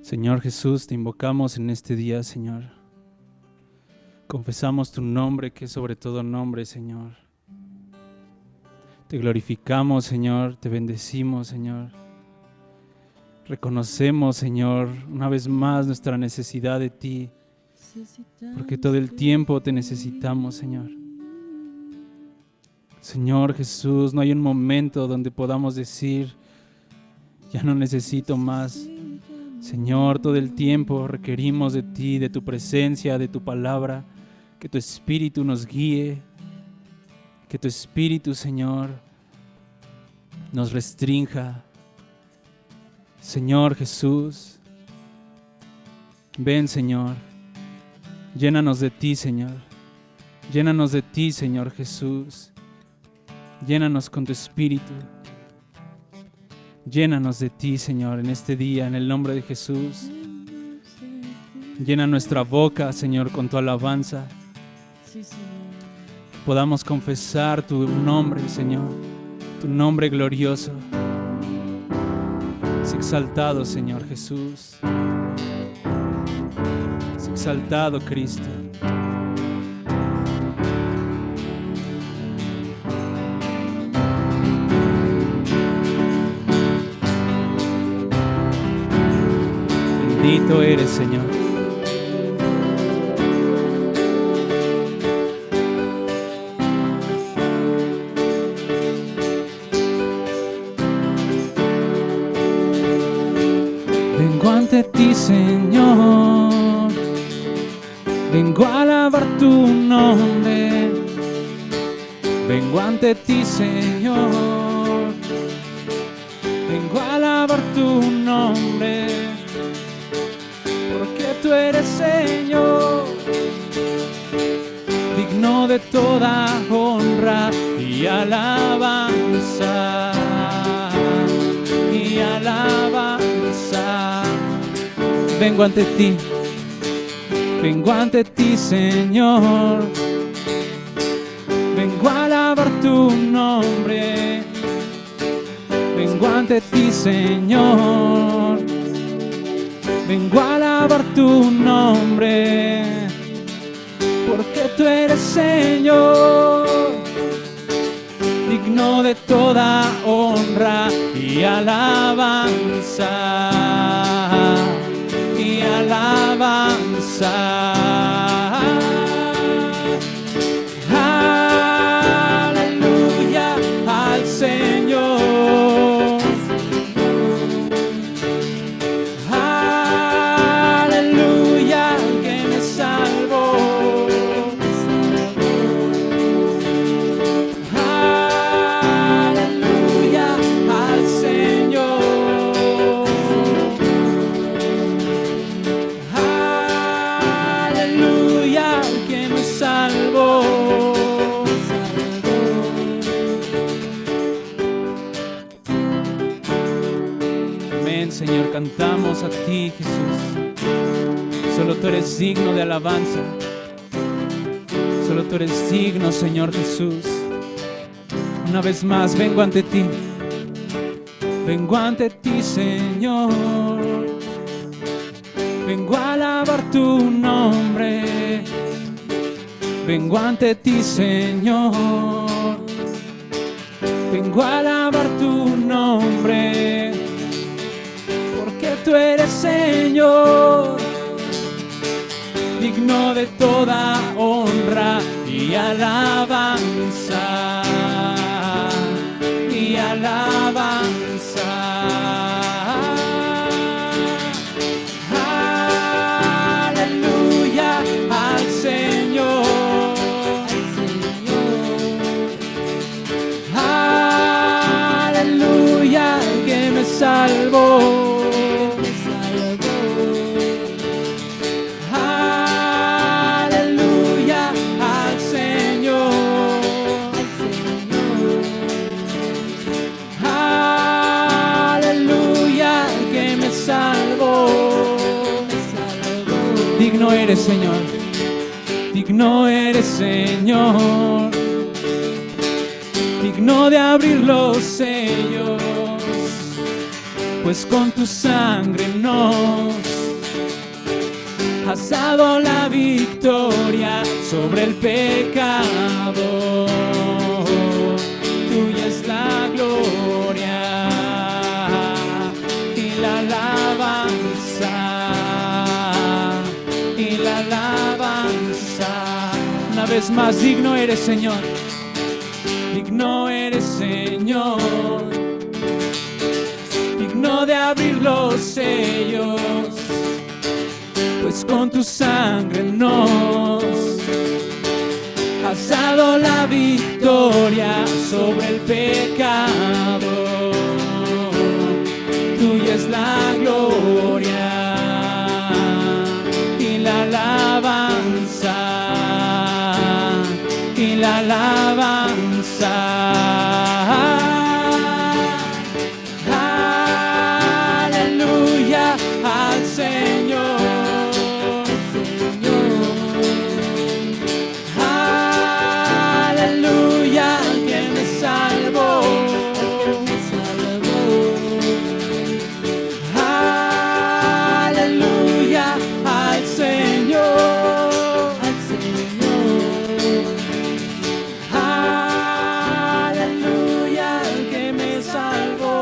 Señor Jesús, te invocamos en este día, Señor. Confesamos tu nombre, que es sobre todo nombre, Señor. Te glorificamos, Señor, te bendecimos, Señor. Reconocemos, Señor, una vez más nuestra necesidad de ti, porque todo el tiempo te necesitamos, Señor. Señor Jesús, no hay un momento donde podamos decir, ya no necesito más. Señor, todo el tiempo requerimos de ti, de tu presencia, de tu palabra, que tu Espíritu nos guíe, que tu Espíritu, Señor, nos restrinja. Señor Jesús, ven, Señor, llénanos de ti, Señor, llénanos de ti, Señor Jesús, llénanos con tu Espíritu. Llénanos de ti, Señor, en este día, en el nombre de Jesús. Llena nuestra boca, Señor, con tu alabanza. Podamos confesar tu nombre, Señor, tu nombre glorioso. Es exaltado, Señor Jesús. Es exaltado, Cristo. Bendito eres, Señor. Vengo ante ti, Señor. Vengo a alabar tu nombre. Vengo ante ti, Señor. Vengo a alabar tu nombre. Tú eres, Señor, digno de toda honra y alabanza, y alabanza. Vengo ante ti, Señor. Vengo a alabar tu nombre. Vengo ante ti, Señor. Vengo a alabar tu nombre, porque tú eres, Señor, digno de toda honra y alabanza, y alabanza. Aleluya al Señor. Señor, cantamos a ti, Jesús. Solo tú eres digno de alabanza. Solo tú eres digno, Señor Jesús. Una vez más vengo ante ti. Vengo ante ti, Señor. Vengo a alabar tu nombre. Vengo ante ti, Señor. Vengo a alabar tu nombre. Tú eres, Señor, digno de toda honra y alabanza, y alabanza. Aleluya al Señor. Aleluya, que me salvó. Digno eres, Señor, digno eres, Señor, digno de abrir los sellos, pues con tu sangre nos has dado la victoria sobre el pecado. Tuya es la gloria y la alabanza, y la alabanza. Una vez más, digno eres, Señor. Digno eres, Señor, digno de abrir los sellos, pues con tu sangre nos has dado la victoria sobre el pecado. Tuya es la gloria y la alabanza, y la alabanza. Aleluya al Señor. Aleluya al que me salvó. Aleluya al Señor. Aleluya al que me salvó.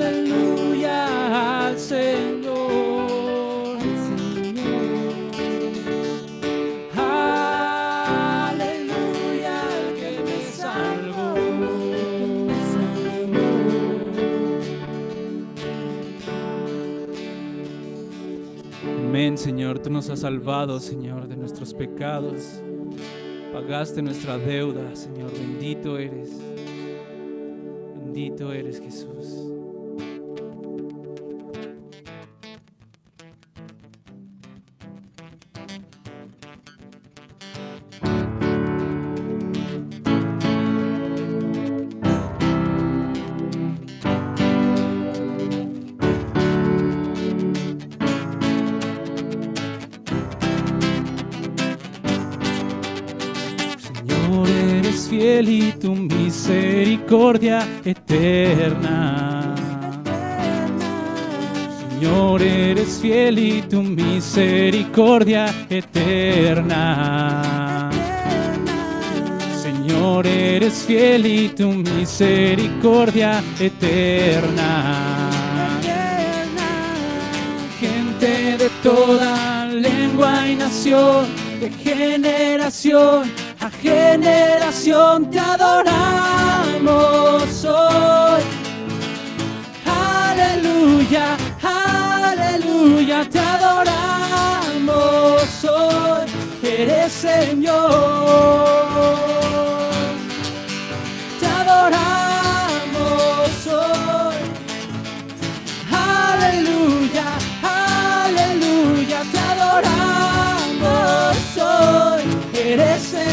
Aleluya al Señor. Aleluya al que me salvó. Amén, Señor. Tú nos has salvado, Señor, de nuestros pecados. Pagaste nuestra deuda, Señor. Bendito eres. Bendito eres, Jesús. Señor, eres fiel y tu misericordia eterna. Señor, eres fiel y tu misericordia eterna. Señor, eres fiel y tu misericordia eterna. Gente de toda lengua y nación, de generación a generación te adoramos hoy. Aleluya, aleluya, te adoramos hoy. Eres Señor. Te adoramos hoy. Aleluya, aleluya, te adoramos hoy. Eres Señor.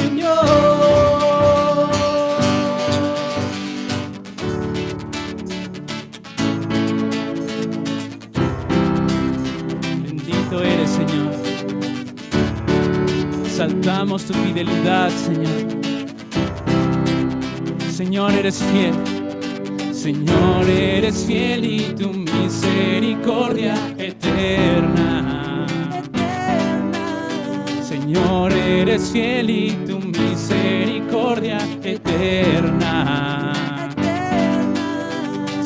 Bendito eres, Señor. Exaltamos tu fidelidad, Señor. Señor, eres fiel. Señor, eres fiel y tu misericordia eterna. Señor, eres fiel y tu misericordia eterna.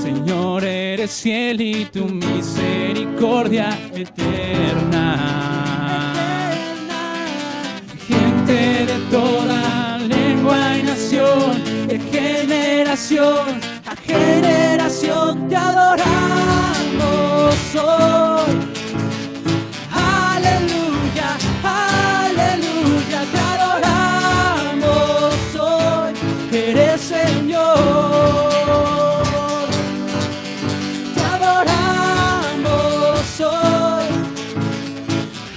Señor, eres fiel y tu misericordia eterna. Gente de toda lengua y nación, de generación a generación te adoramos hoy. Aleluya, aleluya, te adoramos hoy. Eres Señor. Te adoramos hoy.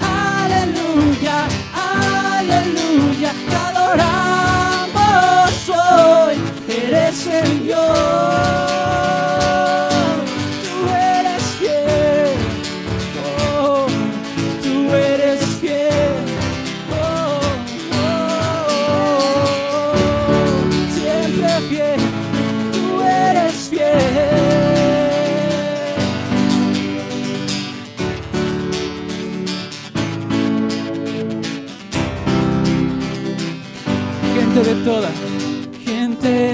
Aleluya, aleluya, te adoramos hoy. Eres Señor. Tú eres fiel. gente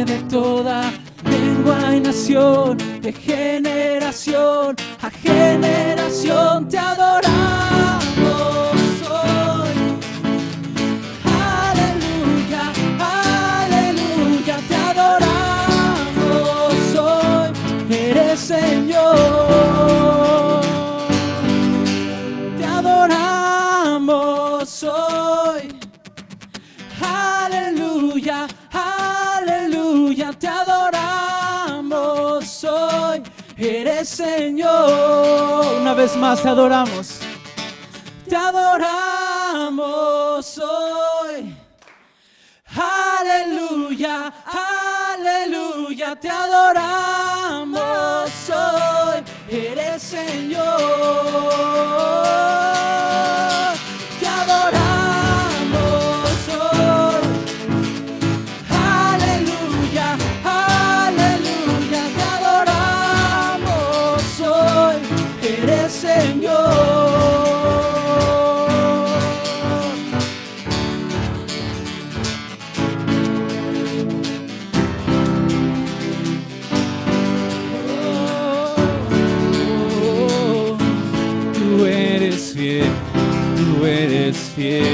de toda lengua y nación, de generación a generación te adoramos hoy. Aleluya, aleluya, te adoramos hoy. Eres Señor, te adoramos hoy. Aleluya, aleluya, te adoramos hoy. Eres Señor. Una vez más te adoramos. Te adoramos hoy. Aleluya, aleluya, te adoramos hoy. Eres Señor. Te adoramos hoy. Aleluya, aleluya, te adoramos hoy. Eres Señor. Tú eres fiel, tú eres fiel.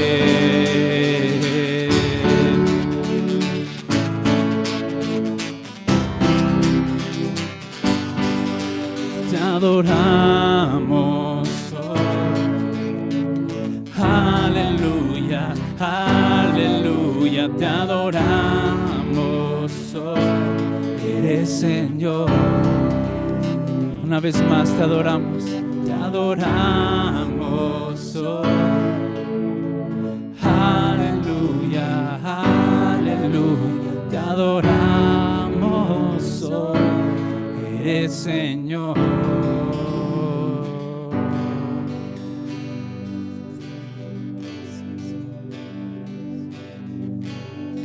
Te adoramos hoy. Aleluya, aleluya, te adoramos hoy. Eres Señor. Una vez más te adoramos. Te adoramos hoy. Aleluya, aleluya, te adoramos hoy. Eres Señor.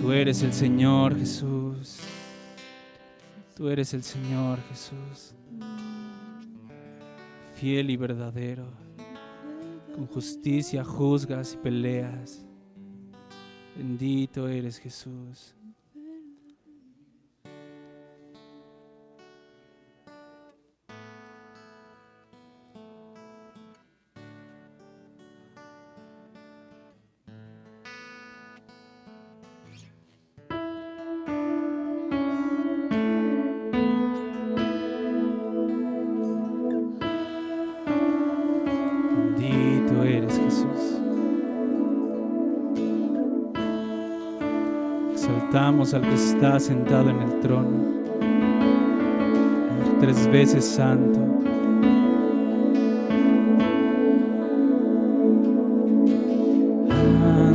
Tú eres el Señor, Jesús. Tú eres el Señor, Jesús. Fiel y verdadero. Con justicia juzgas y peleas. Bendito eres, Jesús. Bendito eres, Jesús. Exaltamos al que está sentado en el trono, el 3 veces santo.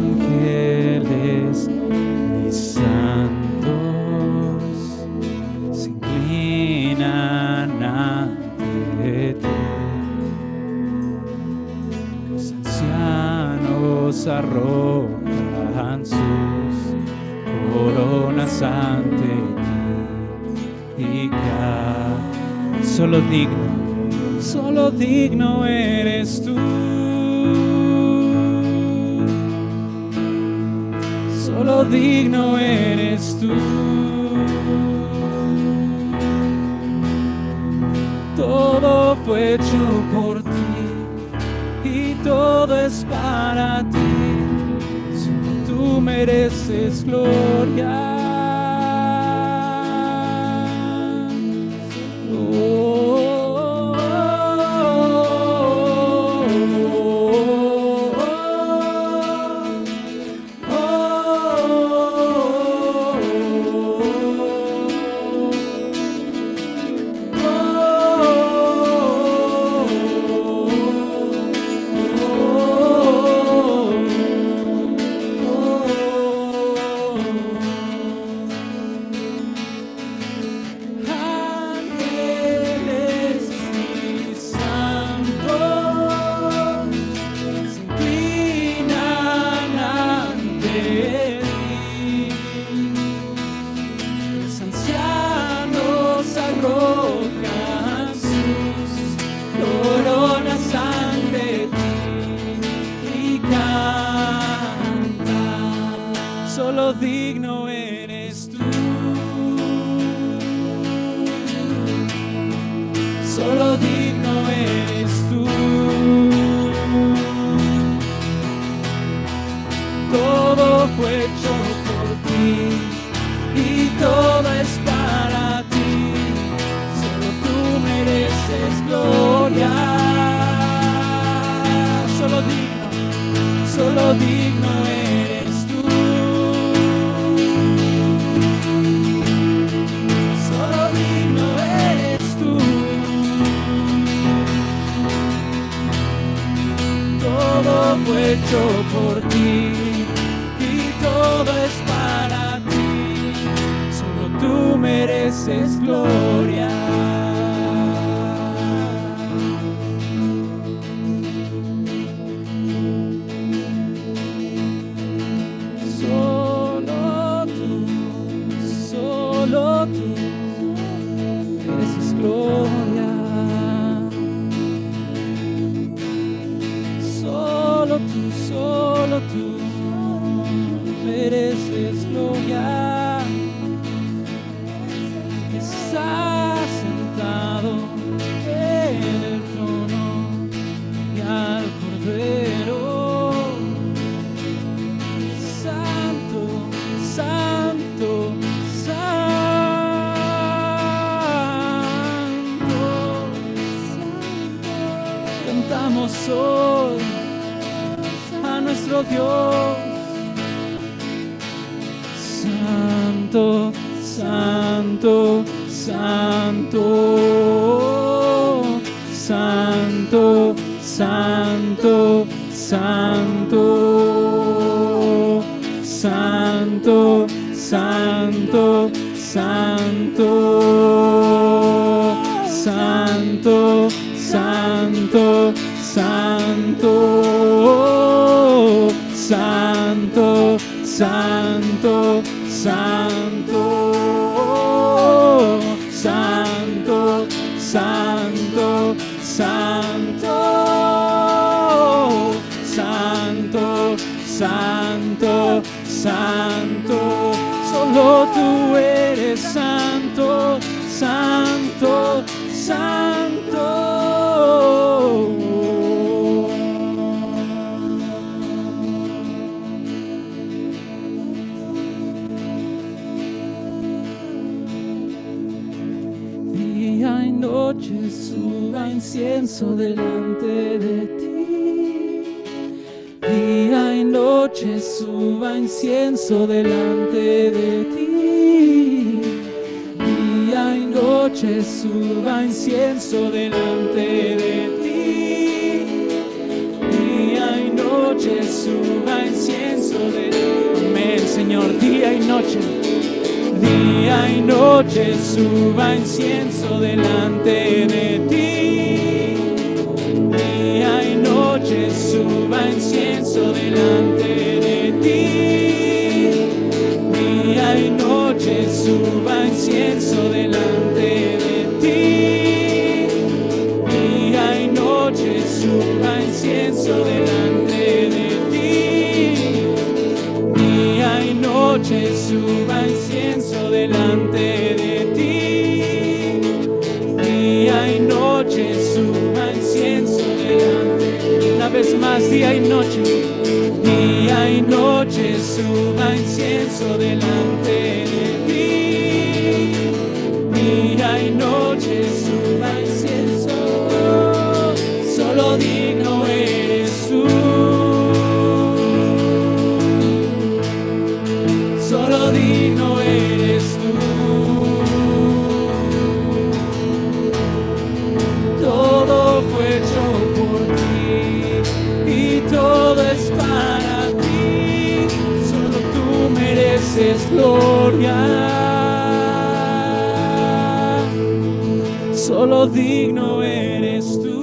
Ángeles y santos se inclinan ante ti. Los ancianos arrojan sus coronas ante ti y solo digno eres tú. Solo digno eres tú. Todo fue hecho por ti y todo es para ti. Tú mereces gloria. Solo digno eres tú. Solo digno eres tú. Todo fue hecho por ti y todo es para ti. Solo tú mereces gloria. Solo digno eres tú. Solo digno eres tú. Todo fue hecho por ti y todo es para ti. Solo tú mereces gloria. Solo tú mereces gloria. Estás sentado en el trono y al Cordero. Santo, santo, santo. Cantamos hoy a nuestro Dios. Santo, santo, santo, santo, santo, santo, santo, santo, santo, santo, santo, santo. Santo, santo, santo, santo, santo, santo, santo, santo, santo. Solo tú eres santo, santo, santo. Noche suba incienso delante de ti. Día y noche suba incienso delante de ti. Día y noche suba incienso delante de ti. Día y noche suba incienso delante de ti. Amén, Señor, día y noche. Día y noche suba incienso delante de ti. Día y noche suba incienso delante de ti. Día y noche suba incienso delante de ti. Día y noche suba incienso delante de ti. Día y noche suba incienso delante de ti. Día y noche suba incienso delante. Una vez más, día y noche. Día y noche suba incienso delante de ti. Día y noche suba incienso. Solo digno eres tú. Solo digno eres tú. Todo fue hecho por ti y todo es para ti. Solo tú mereces gloria. Solo digno eres tú.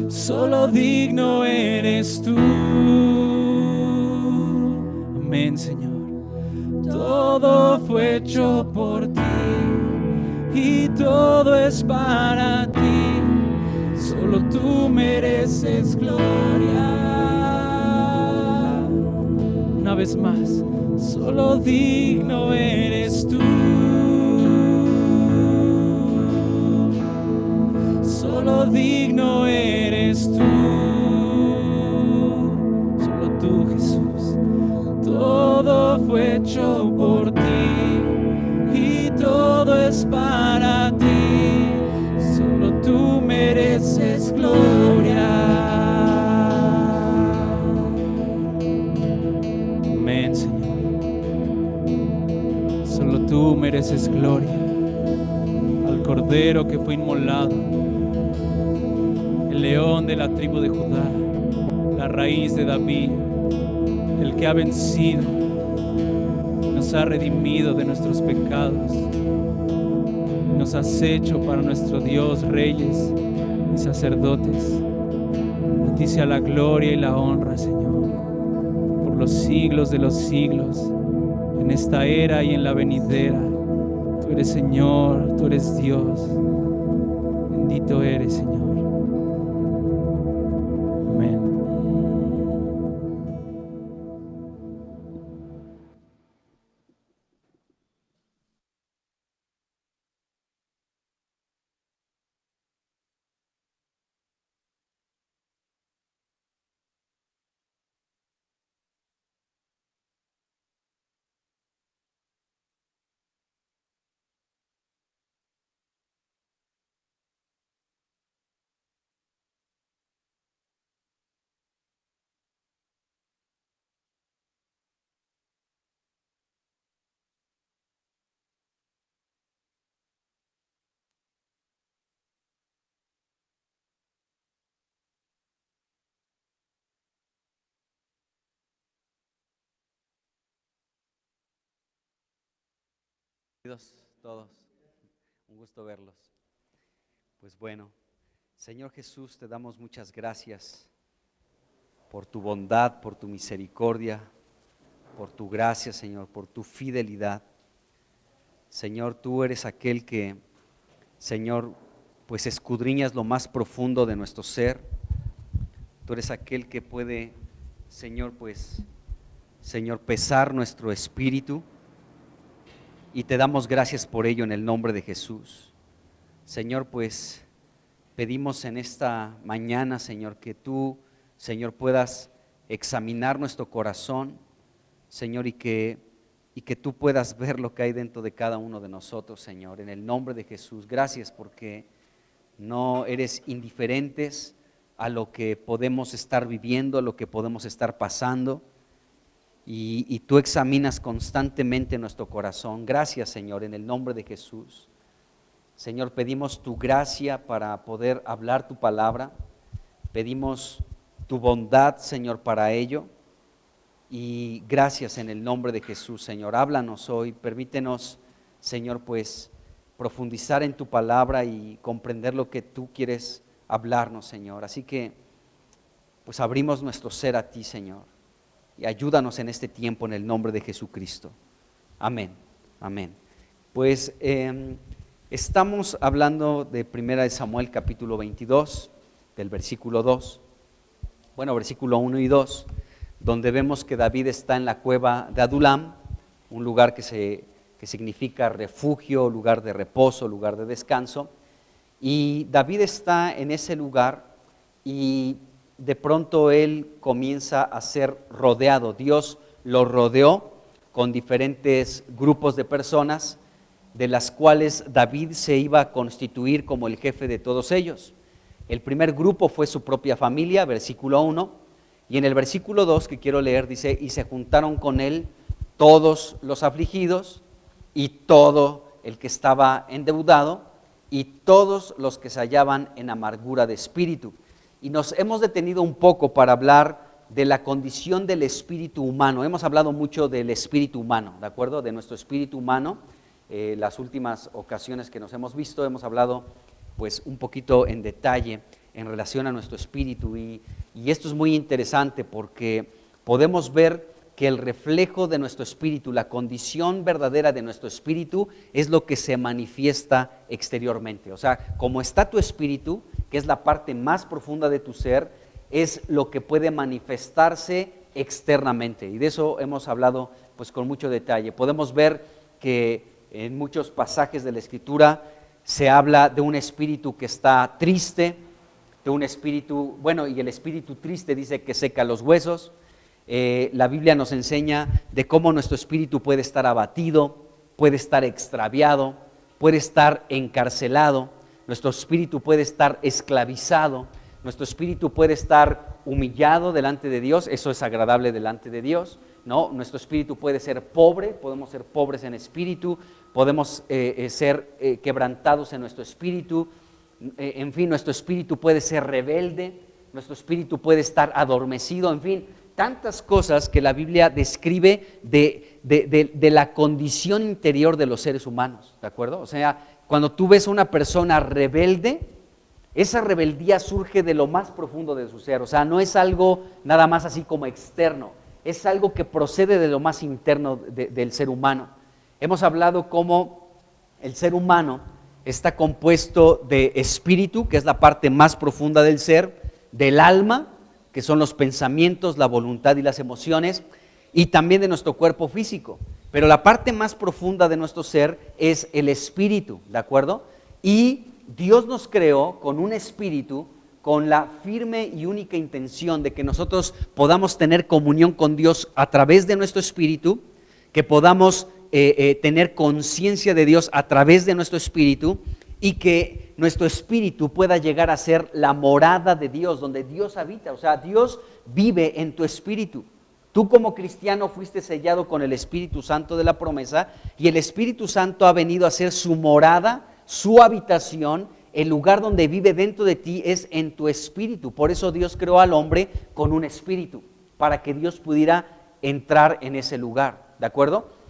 Solo digno eres tú. Amén, Señor. Todo fue hecho por ti y todo es para ti. Solo tú mereces gloria. una vez más. Solo digno eres tú. Solo digno eres tú. Solo tú, Jesús. Todo fue hecho por ti y todo es para ti. Solo tú mereces gloria. Amén, Señor. Solo tú mereces gloria. Al Cordero que fue inmolado, el león de la tribu de Judá, la raíz de David, el que ha vencido, nos ha redimido de nuestros pecados, nos has hecho para nuestro Dios reyes y sacerdotes. A ti sea la gloria y la honra, Señor, por los siglos de los siglos, en esta era y en la venidera. Tú eres Señor, tú eres Dios. Bendito eres, Señor. Amén. Todos, un gusto verlos. Pues bueno, Señor Jesús, te damos muchas gracias por tu bondad, por tu misericordia, por tu gracia, Señor, por tu fidelidad. Señor, tú eres aquel que, Señor, pues escudriñas lo más profundo de nuestro ser. Tú eres aquel que puede, Señor, pues, Señor, pesar nuestro espíritu. Y te damos gracias por ello en el nombre de Jesús. Señor, pues pedimos en esta mañana, Señor, que tú, Señor, puedas examinar nuestro corazón, Señor, y que tú puedas ver lo que hay dentro de cada uno de nosotros, Señor, en el nombre de Jesús. Gracias porque no eres indiferentes a lo que podemos estar viviendo, a lo que podemos estar pasando. Y tú examinas constantemente nuestro corazón. Gracias, Señor, en el nombre de Jesús. Señor, pedimos tu gracia para poder hablar tu palabra. Pedimos tu bondad, Señor, para ello. Y gracias en el nombre de Jesús, Señor. Háblanos hoy, permítenos, Señor, pues profundizar en tu palabra y comprender lo que tú quieres hablarnos, Señor. Así que, pues abrimos nuestro ser a ti, Señor. Y ayúdanos en este tiempo en el nombre de Jesucristo. Amén, amén. Pues estamos hablando de 1 Samuel capítulo 22, del versículo 2, versículo 1 y 2, donde vemos que David está en la cueva de Adulam, un lugar que significa refugio, lugar de reposo, lugar de descanso. Y David está en ese lugar y de pronto él comienza a ser rodeado. Dios lo rodeó con diferentes grupos de personas, de las cuales David se iba a constituir como el jefe de todos ellos. El primer grupo fue su propia familia, versículo 1, y en el versículo 2 que quiero leer dice: y se juntaron con él todos los afligidos y todo el que estaba endeudado y todos los que se hallaban en amargura de espíritu. Y nos hemos detenido un poco para hablar de la condición del espíritu humano. Hemos hablado mucho del espíritu humano, ¿de acuerdo? De nuestro espíritu humano. Las últimas ocasiones que nos hemos visto, hemos hablado pues un poquito en detalle en relación a nuestro espíritu. Y esto es muy interesante porque podemos ver que el reflejo de nuestro espíritu, la condición verdadera de nuestro espíritu, es lo que se manifiesta exteriormente. O sea, como está tu espíritu, que es la parte más profunda de tu ser, es lo que puede manifestarse externamente. Y de eso hemos hablado pues con mucho detalle. Podemos ver que en muchos pasajes de la Escritura se habla de un espíritu que está triste, de un espíritu, bueno, y el espíritu triste dice que seca los huesos. La Biblia nos enseña de cómo nuestro espíritu puede estar abatido, puede estar extraviado, puede estar encarcelado, nuestro espíritu puede estar esclavizado, nuestro espíritu puede estar humillado delante de Dios, eso es agradable delante de Dios, ¿no? Nuestro espíritu puede ser pobre, podemos ser pobres en espíritu, podemos ser quebrantados en nuestro espíritu, en fin, nuestro espíritu puede ser rebelde, nuestro espíritu puede estar adormecido, en fin, tantas cosas que la Biblia describe de la condición interior de los seres humanos, ¿de acuerdo? O sea, cuando tú ves a una persona rebelde, esa rebeldía surge de lo más profundo de su ser, o sea, no es algo nada más así como externo, es algo que procede de lo más interno del ser humano. Hemos hablado cómo el ser humano está compuesto de espíritu, que es la parte más profunda del ser, del alma, que son los pensamientos, la voluntad y las emociones, y también de nuestro cuerpo físico. Pero la parte más profunda de nuestro ser es el espíritu, ¿de acuerdo? Y Dios nos creó con un espíritu, con la firme y única intención de que nosotros podamos tener comunión con Dios a través de nuestro espíritu, que podamos tener conciencia de Dios a través de nuestro espíritu y que nuestro espíritu pueda llegar a ser la morada de Dios, donde Dios habita. O sea, Dios vive en tu espíritu. Tú como cristiano fuiste sellado con el Espíritu Santo de la promesa y el Espíritu Santo ha venido a ser su morada, su habitación. El lugar donde vive dentro de ti es en tu espíritu. Por eso Dios creó al hombre con un espíritu, para que Dios pudiera entrar en ese lugar, ¿de acuerdo?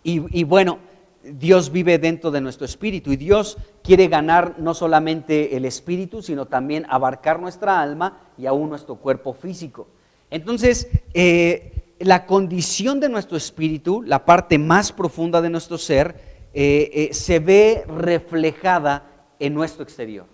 Y bueno, Dios vive dentro de nuestro espíritu y Dios quiere ganar no solamente el espíritu, sino también abarcar nuestra alma y aún nuestro cuerpo físico. Entonces, la condición de nuestro espíritu, la parte más profunda de nuestro ser, se ve reflejada en nuestro exterior.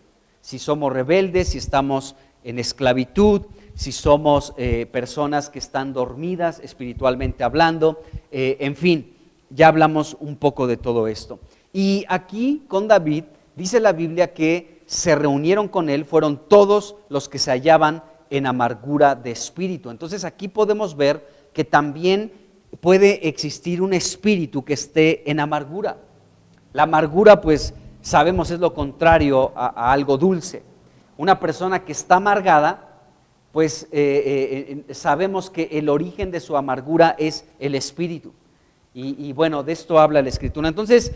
Si somos rebeldes, si estamos en esclavitud, si somos personas que están dormidas espiritualmente hablando, en fin, ya hablamos un poco de todo esto. Y aquí con David dice la Biblia que se reunieron con él, fueron todos los que se hallaban en amargura de espíritu. Entonces aquí podemos ver que también puede existir un espíritu que esté en amargura. La amargura, pues sabemos, es lo contrario a algo dulce. Una persona que está amargada, pues sabemos que el origen de su amargura es el espíritu. Y bueno, de esto habla la Escritura. Entonces,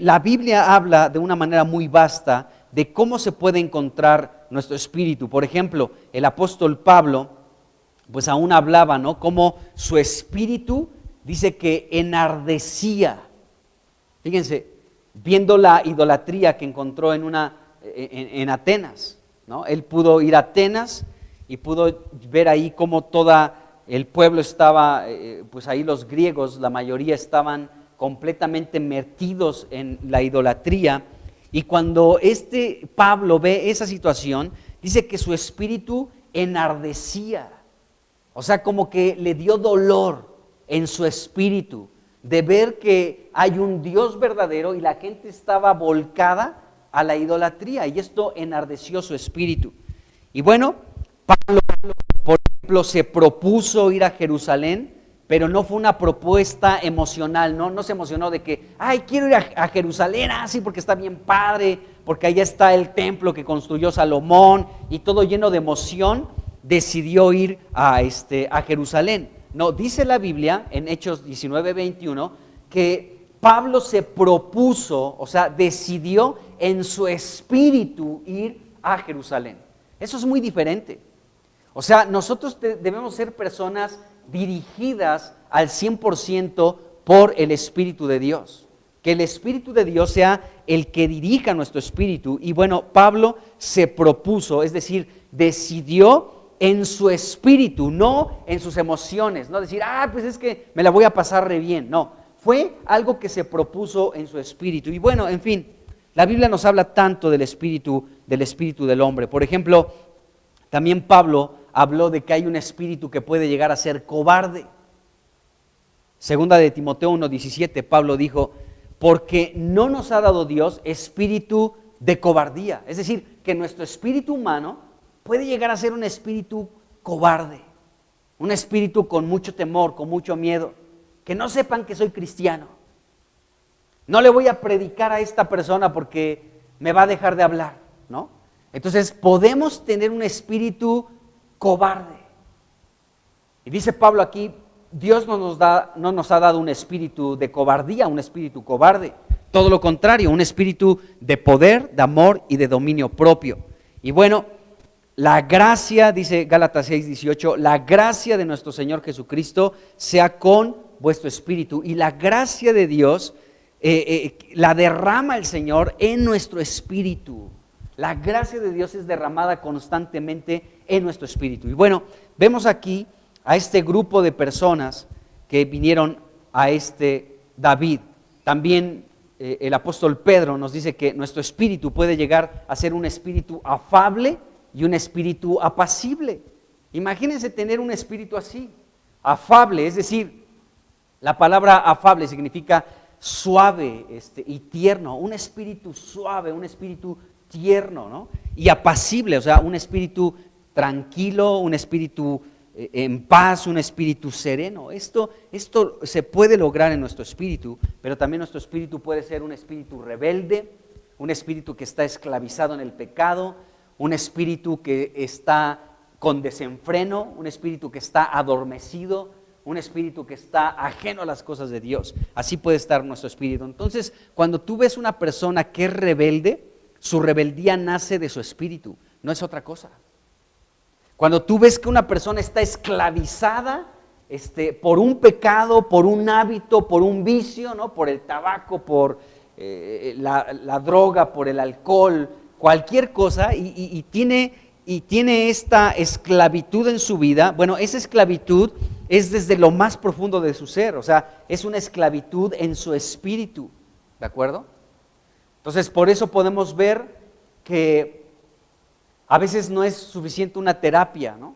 la Biblia habla de una manera muy vasta de cómo se puede encontrar nuestro espíritu. Por ejemplo, el apóstol Pablo, pues aún hablaba, ¿no? Cómo su espíritu dice que enardecía. Fíjense, viendo la idolatría que encontró en Atenas, ¿no? Él pudo ir a Atenas y pudo ver ahí cómo toda el pueblo estaba, pues ahí los griegos, la mayoría estaban completamente metidos en la idolatría. Y cuando Pablo ve esa situación, dice que su espíritu enardecía. O sea, como que le dio dolor en su espíritu de ver que hay un Dios verdadero y la gente estaba volcada a la idolatría. Y esto enardeció su espíritu. Y bueno, Pablo, por ejemplo, se propuso ir a Jerusalén, pero no fue una propuesta emocional, no se emocionó de que, ay, quiero ir a Jerusalén, sí, porque está bien padre, porque allá está el templo que construyó Salomón, y todo lleno de emoción, decidió ir a Jerusalén. No, dice la Biblia, en Hechos 19:21, que Pablo se propuso, o sea, decidió en su espíritu ir a Jerusalén. Eso es muy diferente. O sea, nosotros debemos ser personas dirigidas al 100% por el Espíritu de Dios. Que el Espíritu de Dios sea el que dirija nuestro espíritu. Y bueno, Pablo se propuso, es decir, decidió en su espíritu, no en sus emociones. No decir, pues es que me la voy a pasar re bien. No, fue algo que se propuso en su espíritu. Y bueno, en fin, la Biblia nos habla tanto del espíritu del hombre. Por ejemplo, también Pablo habló de que hay un espíritu que puede llegar a ser cobarde. Segunda de Timoteo 1:17, Pablo dijo, porque no nos ha dado Dios espíritu de cobardía. Es decir, que nuestro espíritu humano puede llegar a ser un espíritu cobarde, un espíritu con mucho temor, con mucho miedo, que no sepan que soy cristiano. No le voy a predicar a esta persona porque me va a dejar de hablar, ¿no? Entonces podemos tener un espíritu cobarde. Y dice Pablo aquí, Dios no nos ha dado un espíritu de cobardía, un espíritu cobarde. Todo lo contrario, un espíritu de poder, de amor y de dominio propio. Y bueno, la gracia, dice Gálatas 6:18, la gracia de nuestro Señor Jesucristo sea con vuestro espíritu. Y la gracia de Dios la derrama el Señor en nuestro espíritu. La gracia de Dios es derramada constantemente en nuestro espíritu. Y bueno, vemos aquí a este grupo de personas que vinieron a este David. También el apóstol Pedro nos dice que nuestro espíritu puede llegar a ser un espíritu afable y un espíritu apacible. Imagínense tener un espíritu así, afable, es decir, la palabra afable significa suave y tierno, un espíritu suave, un espíritu tierno, ¿no? Y apacible, o sea, un espíritu tranquilo, un espíritu en paz, un espíritu sereno. Esto se puede lograr en nuestro espíritu, pero también nuestro espíritu puede ser un espíritu rebelde, un espíritu que está esclavizado en el pecado, un espíritu que está con desenfreno, un espíritu que está adormecido, un espíritu que está ajeno a las cosas de Dios. Así puede estar nuestro espíritu. Entonces, cuando tú ves una persona que es rebelde, su rebeldía nace de su espíritu, no es otra cosa. Cuando tú ves que una persona está esclavizada por un pecado, por un hábito, por un vicio, ¿no? Por el tabaco, por la droga, por el alcohol, cualquier cosa, y tiene esta esclavitud en su vida, bueno, esa esclavitud es desde lo más profundo de su ser, o sea, es una esclavitud en su espíritu, ¿de acuerdo? Entonces, por eso podemos ver que a veces no es suficiente una terapia, ¿no?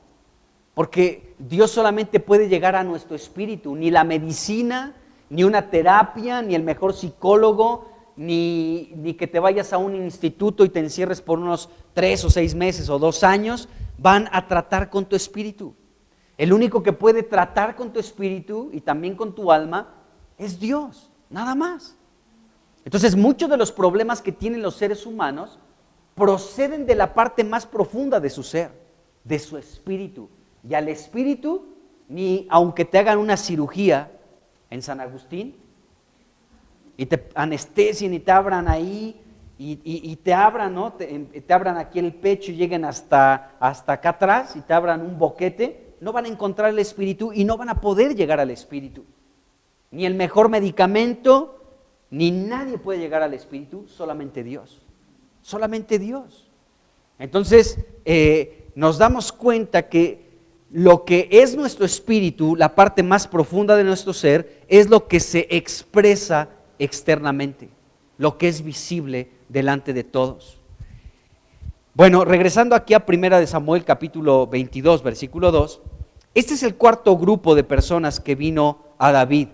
Porque Dios solamente puede llegar a nuestro espíritu, ni la medicina, ni una terapia, ni el mejor psicólogo, ni que te vayas a un instituto y te encierres por unos 3 o 6 meses o 2 años, van a tratar con tu espíritu. El único que puede tratar con tu espíritu y también con tu alma es Dios, nada más. Entonces, muchos de los problemas que tienen los seres humanos proceden de la parte más profunda de su ser, de su espíritu. Y al espíritu, ni aunque te hagan una cirugía en San Agustín, y te anestesien y te abran ahí, y te abran, ¿no? Te abran aquí el pecho y lleguen hasta acá atrás, y te abran un boquete, no van a encontrar el espíritu y no van a poder llegar al espíritu. Ni el mejor medicamento, ni nadie puede llegar al espíritu, solamente Dios. Solamente Dios. Entonces, nos damos cuenta que lo que es nuestro espíritu, la parte más profunda de nuestro ser, es lo que se expresa externamente, lo que es visible delante de todos. Bueno, regresando aquí a 1 Samuel capítulo 22, versículo 2, este es el cuarto grupo de personas que vino a David.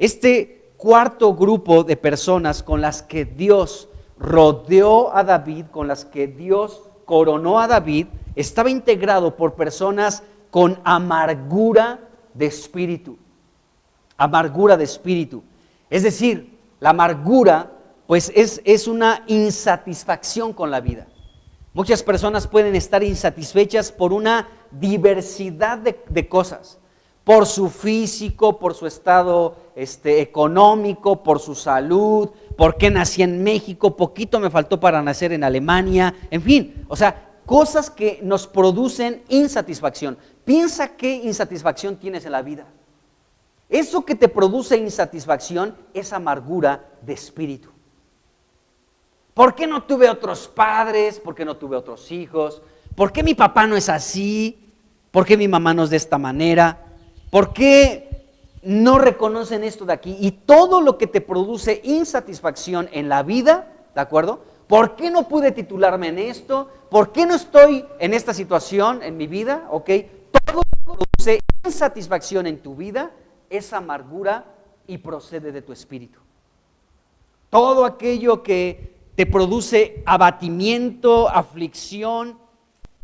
Este cuarto grupo de personas con las que Dios rodeó a David, con las que Dios coronó a David, estaba integrado por personas con amargura de espíritu. Amargura de espíritu. Es decir, la amargura pues es una insatisfacción con la vida. Muchas personas pueden estar insatisfechas por una diversidad de cosas, por su físico, por su estado económico, por su salud, por qué nací en México, poquito me faltó para nacer en Alemania, en fin, o sea, cosas que nos producen insatisfacción. Piensa qué insatisfacción tienes en la vida. Eso que te produce insatisfacción es amargura de espíritu. ¿Por qué no tuve otros padres? ¿Por qué no tuve otros hijos? ¿Por qué mi papá no es así? ¿Por qué mi mamá no es de esta manera? ¿Por qué no reconocen esto de aquí? Y todo lo que te produce insatisfacción en la vida, ¿de acuerdo? ¿Por qué no pude titularme en esto? ¿Por qué no estoy en esta situación en mi vida? ¿Ok? Todo produce insatisfacción en tu vida, es amargura y procede de tu espíritu. Todo aquello que te produce abatimiento, aflicción,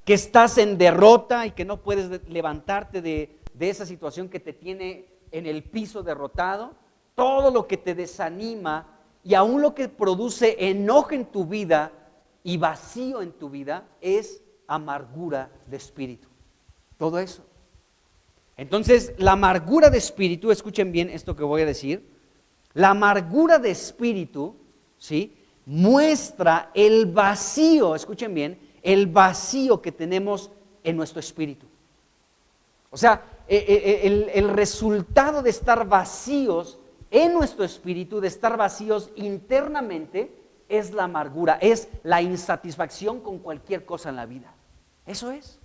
que estás en derrota y que no puedes levantarte de esa situación que te tiene en el piso derrotado, todo lo que te desanima y aún lo que produce enojo en tu vida y vacío en tu vida es amargura de espíritu. Todo eso. Entonces, la amargura de espíritu, escuchen bien esto que voy a decir, la amargura de espíritu, ¿sí?, muestra el vacío, escuchen bien, el vacío que tenemos en nuestro espíritu. O sea, el resultado de estar vacíos en nuestro espíritu, de estar vacíos internamente, es la amargura, es la insatisfacción con cualquier cosa en la vida. Eso es.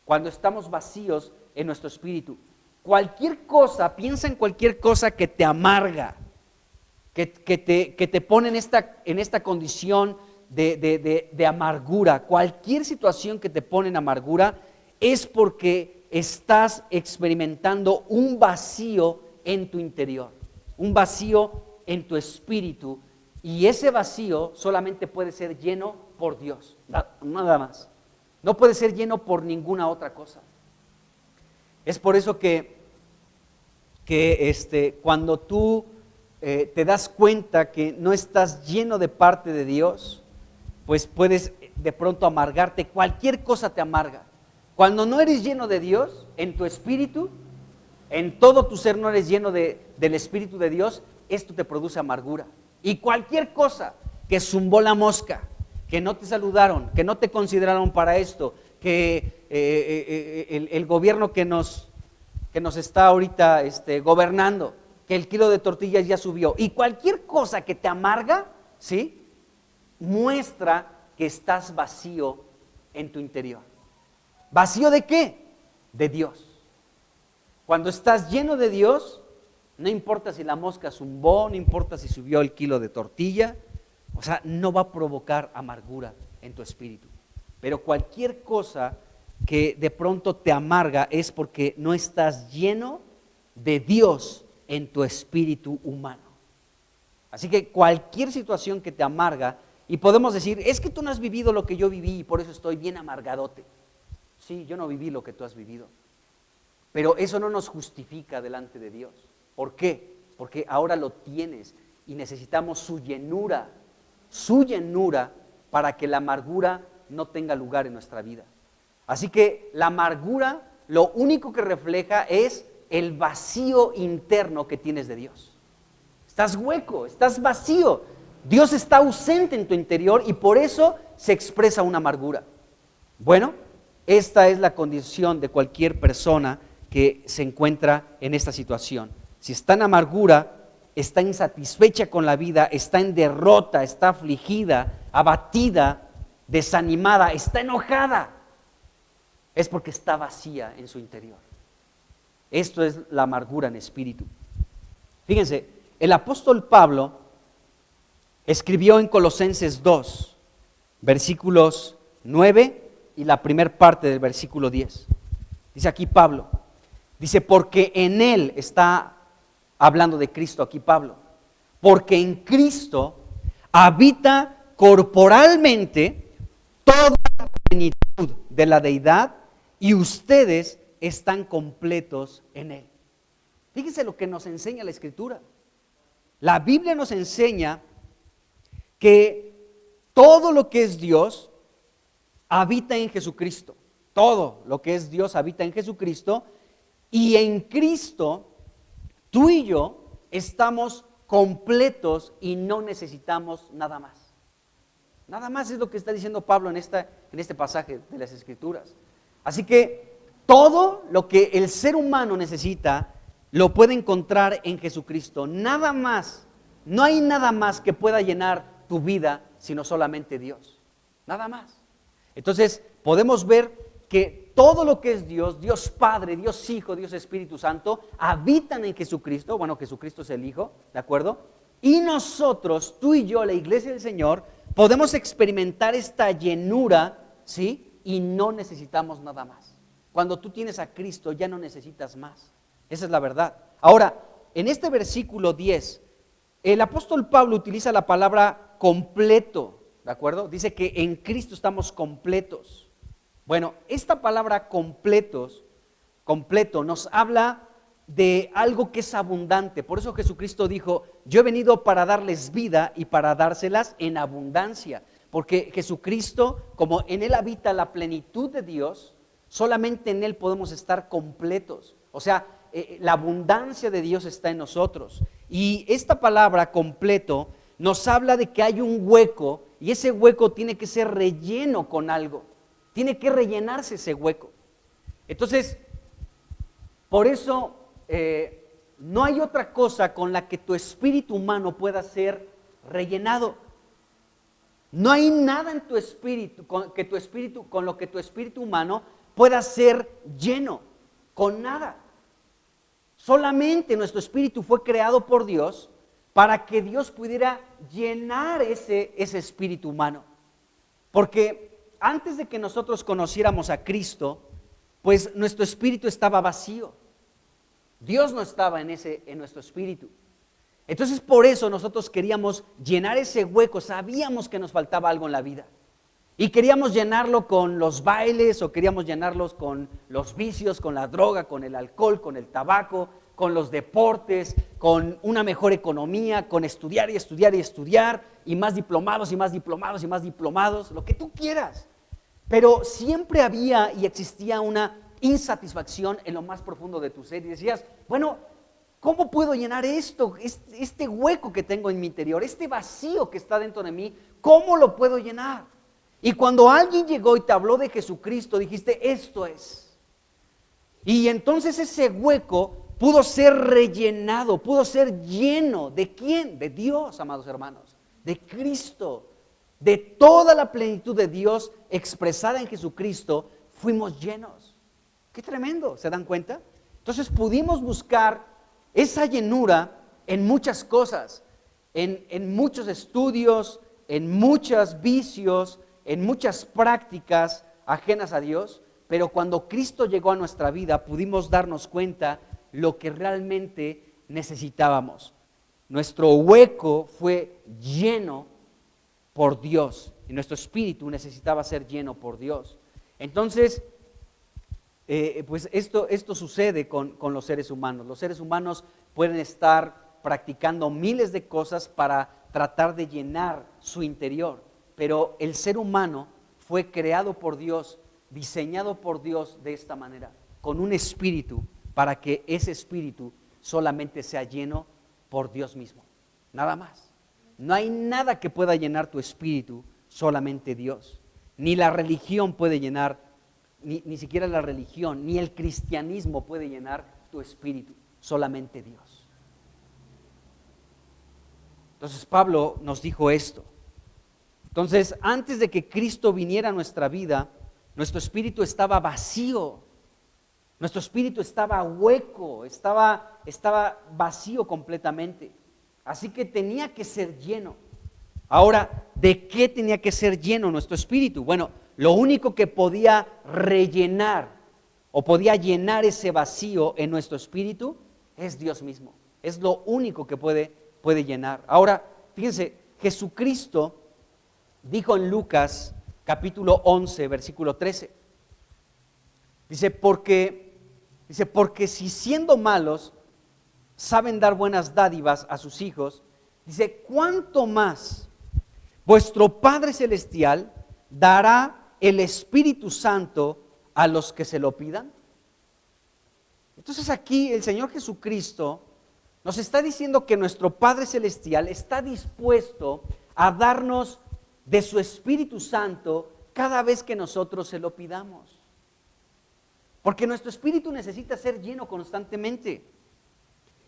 Cuando estamos vacíos en nuestro espíritu, cualquier cosa, piensa en cualquier cosa que te amarga, que te pone en esta condición de amargura. Cualquier situación que te pone en amargura es porque estás experimentando un vacío en tu interior, un vacío en tu espíritu, y ese vacío solamente puede ser lleno por Dios, nada más. No puede ser lleno por ninguna otra cosa. Es por eso que cuando tú te das cuenta que no estás lleno de parte de Dios, pues puedes de pronto amargarte. Cualquier cosa te amarga. Cuando no eres lleno de Dios, en tu espíritu, en todo tu ser no eres lleno del Espíritu de Dios, esto te produce amargura. Y cualquier cosa que zumbó la mosca, que no te saludaron, que no te consideraron para esto, que el gobierno que nos está ahorita gobernando, que el kilo de tortillas ya subió, y cualquier cosa que te amarga, ¿sí?, muestra que estás vacío en tu interior. ¿Vacío de qué? De Dios. Cuando estás lleno de Dios, no importa si la mosca zumbó, no importa si subió el kilo de tortilla, o sea, no va a provocar amargura en tu espíritu. Pero cualquier cosa que de pronto te amarga es porque no estás lleno de Dios en tu espíritu humano. Así que cualquier situación que te amarga, y podemos decir, es que tú no has vivido lo que yo viví y por eso estoy bien amargadote. Sí, yo no viví lo que tú has vivido, pero eso no nos justifica delante de Dios. ¿Por qué? Porque ahora lo tienes y necesitamos su llenura para que la amargura no tenga lugar en nuestra vida. Así que la amargura lo único que refleja es el vacío interno que tienes de Dios. Estás hueco, estás vacío. Dios está ausente en tu interior y por eso se expresa una amargura. Bueno, esta es la condición de cualquier persona que se encuentra en esta situación. Si está en amargura, está insatisfecha con la vida, está en derrota, está afligida, abatida, desanimada, está enojada, es porque está vacía en su interior. Esto es la amargura en espíritu. Fíjense, el apóstol Pablo escribió en Colosenses 2, versículos 9 y la primera parte del versículo 10. Dice aquí Pablo, dice, porque en Él, está hablando de Cristo aquí Pablo, porque en Cristo habita corporalmente toda la plenitud de la deidad y ustedes están completos en Él. Fíjense lo que nos enseña la Escritura. La Biblia nos enseña que todo lo que es Dios habita en Jesucristo. Todo lo que es Dios habita en Jesucristo y en Cristo tú y yo estamos completos y no necesitamos nada más. Nada más es lo que está diciendo Pablo en este pasaje de las Escrituras. Así que todo lo que el ser humano necesita lo puede encontrar en Jesucristo. Nada más, no hay nada más que pueda llenar tu vida sino solamente Dios. Nada más. Entonces podemos ver que todo lo que es Dios, Dios Padre, Dios Hijo, Dios Espíritu Santo, habitan en Jesucristo. Bueno, Jesucristo es el Hijo, ¿de acuerdo? Y nosotros, tú y yo, la iglesia del Señor, podemos experimentar esta llenura, ¿sí? Y no necesitamos nada más. Cuando tú tienes a Cristo ya no necesitas más. Esa es la verdad. Ahora, en este versículo 10, el apóstol Pablo utiliza la palabra completo, ¿de acuerdo? Dice que en Cristo estamos completos. Bueno, esta palabra completo nos habla de algo que es abundante. Por eso Jesucristo dijo, yo he venido para darles vida y para dárselas en abundancia. Porque Jesucristo, como en Él habita la plenitud de Dios, solamente en Él podemos estar completos. O sea, la abundancia de Dios está en nosotros. Y esta palabra completo nos habla de que hay un hueco y ese hueco tiene que ser relleno con algo. Tiene que rellenarse ese hueco. Entonces, por eso no hay otra cosa con la que tu espíritu humano pueda ser rellenado. No hay nada en tu espíritu con lo que tu espíritu humano pueda ser lleno, con nada. Solamente nuestro espíritu fue creado por Dios para que Dios pudiera llenar ese espíritu humano. Porque antes de que nosotros conociéramos a Cristo, pues nuestro espíritu estaba vacío. Dios no estaba en nuestro espíritu. Entonces por eso nosotros queríamos llenar ese hueco, sabíamos que nos faltaba algo en la vida. Y queríamos llenarlo con los bailes o queríamos llenarlos con los vicios, con la droga, con el alcohol, con el tabaco, con los deportes, con una mejor economía, con estudiar y estudiar y estudiar, y más diplomados y más diplomados y más diplomados, lo que tú quieras. Pero siempre había y existía una insatisfacción en lo más profundo de tu ser y decías, bueno, ¿cómo puedo llenar esto, este hueco que tengo en mi interior, este vacío que está dentro de mí? ¿Cómo lo puedo llenar? Y cuando alguien llegó y te habló de Jesucristo, dijiste, esto es. Y entonces ese hueco pudo ser rellenado, pudo ser lleno. ¿De quién? De Dios, amados hermanos, de Cristo, de toda la plenitud de Dios expresada en Jesucristo, fuimos llenos. ¡Qué tremendo! ¿Se dan cuenta? Entonces pudimos buscar esa llenura en muchas cosas, en muchos estudios, en muchos vicios, en muchas prácticas ajenas a Dios, pero cuando Cristo llegó a nuestra vida pudimos darnos cuenta lo que realmente necesitábamos. Nuestro hueco fue lleno por Dios y nuestro espíritu necesitaba ser lleno por Dios. Entonces, pues esto sucede con los seres humanos. Los seres humanos pueden estar practicando miles de cosas para tratar de llenar su interior, pero el ser humano fue creado por Dios, diseñado por Dios de esta manera, con un espíritu, para que ese espíritu solamente sea lleno por Dios mismo, nada más. No hay nada que pueda llenar tu espíritu, solamente Dios. Ni la religión puede llenar, ni siquiera la religión, ni el cristianismo puede llenar tu espíritu, solamente Dios. Entonces Pablo nos dijo esto. Entonces, antes de que Cristo viniera a nuestra vida, nuestro espíritu estaba vacío, nuestro espíritu estaba hueco, estaba vacío completamente. Así que tenía que ser lleno. Ahora, ¿de qué tenía que ser lleno nuestro espíritu? Bueno, lo único que podía rellenar o podía llenar ese vacío en nuestro espíritu es Dios mismo. Es lo único que puede llenar. Ahora, fíjense, Jesucristo dijo en Lucas capítulo 11, versículo 13. Dice, porque si siendo malos saben dar buenas dádivas a sus hijos, dice, ¿cuánto más vuestro Padre Celestial dará el Espíritu Santo a los que se lo pidan? Entonces aquí el Señor Jesucristo nos está diciendo que nuestro Padre Celestial está dispuesto a darnos de su Espíritu Santo cada vez que nosotros se lo pidamos. Porque nuestro espíritu necesita ser lleno constantemente.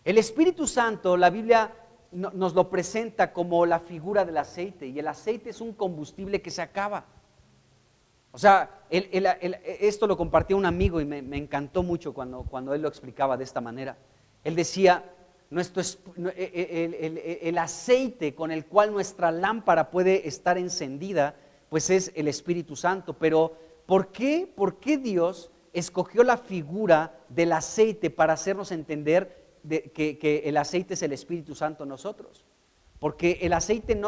El Espíritu Santo, la Biblia nos lo presenta como la figura del aceite, y el aceite es un combustible que se acaba. O sea, esto lo compartió un amigo y me encantó mucho cuando él lo explicaba de esta manera. Él decía, el aceite con el cual nuestra lámpara puede estar encendida, pues es el Espíritu Santo. Pero ¿por qué Dios escogió la figura del aceite para hacernos entender que el aceite es el Espíritu Santo en nosotros? Porque el aceite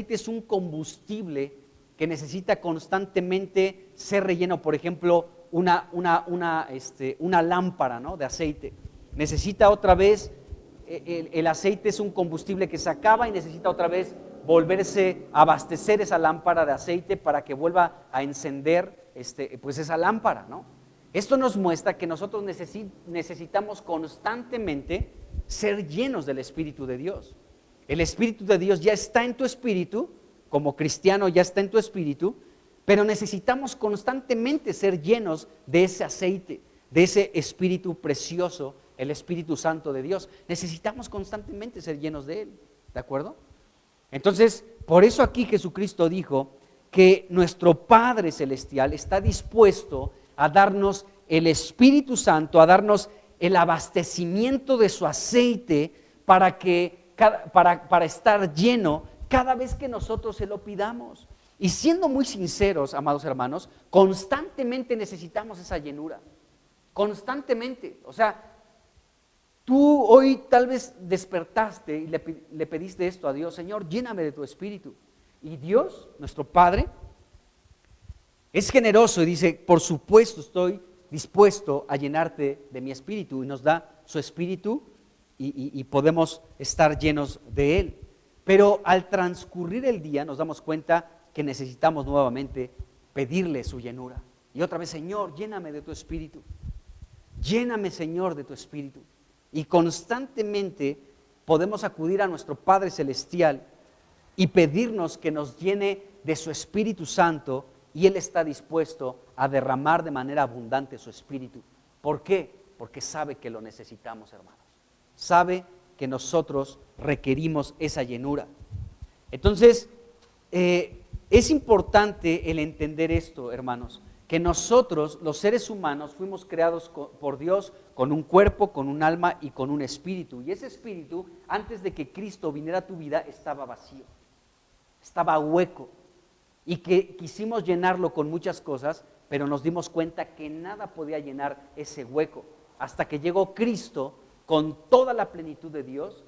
es un combustible que necesita constantemente ser relleno. Por ejemplo, una lámpara, ¿no?, de aceite. Necesita otra vez, el aceite es un combustible que se acaba y necesita otra vez volverse a abastecer esa lámpara de aceite para que vuelva a encender pues esa lámpara, ¿no? Esto nos muestra que nosotros necesitamos constantemente ser llenos del Espíritu de Dios. El Espíritu de Dios ya está en tu espíritu, como cristiano ya está en tu espíritu, pero necesitamos constantemente ser llenos de ese aceite, de ese Espíritu precioso, el Espíritu Santo de Dios. Necesitamos constantemente ser llenos de Él, ¿de acuerdo? Entonces, por eso aquí Jesucristo dijo que nuestro Padre Celestial está dispuesto a darnos el Espíritu Santo, a darnos el abastecimiento de su aceite para estar lleno cada vez que nosotros se lo pidamos. Y siendo muy sinceros, amados hermanos, constantemente necesitamos esa llenura, constantemente. O sea, tú hoy tal vez despertaste y le pediste esto a Dios: Señor, lléname de tu Espíritu. Y Dios, nuestro Padre, es generoso y dice: por supuesto estoy dispuesto a llenarte de mi Espíritu, y nos da su Espíritu y podemos estar llenos de Él. Pero al transcurrir el día nos damos cuenta que necesitamos nuevamente pedirle su llenura. Y otra vez: Señor, lléname de tu Espíritu. Lléname, Señor, de tu Espíritu. Y constantemente podemos acudir a nuestro Padre Celestial y pedirnos que nos llene de su Espíritu Santo, y Él está dispuesto a derramar de manera abundante su Espíritu. ¿Por qué? Porque sabe que lo necesitamos, hermanos. Sabe que nosotros requerimos esa llenura. Entonces, es importante el entender esto, hermanos, que nosotros, los seres humanos, fuimos creados por Dios con un cuerpo, con un alma y con un espíritu. Y ese espíritu, antes de que Cristo viniera a tu vida, estaba vacío, estaba hueco. Y que quisimos llenarlo con muchas cosas, pero nos dimos cuenta que nada podía llenar ese hueco. Hasta que llegó Cristo con toda la plenitud de Dios,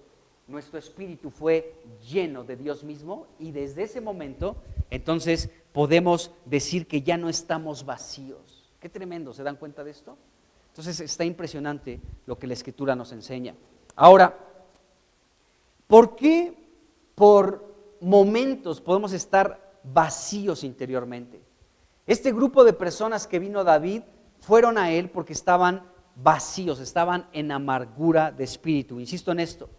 nuestro espíritu fue lleno de Dios mismo, y desde ese momento, entonces, podemos decir que ya no estamos vacíos. Qué tremendo, ¿se dan cuenta de esto? Entonces está impresionante lo que la Escritura nos enseña. Ahora, ¿por qué por momentos podemos estar vacíos interiormente? Este grupo de personas que vino David fueron a él porque estaban vacíos, estaban en amargura de espíritu. Insisto en esto: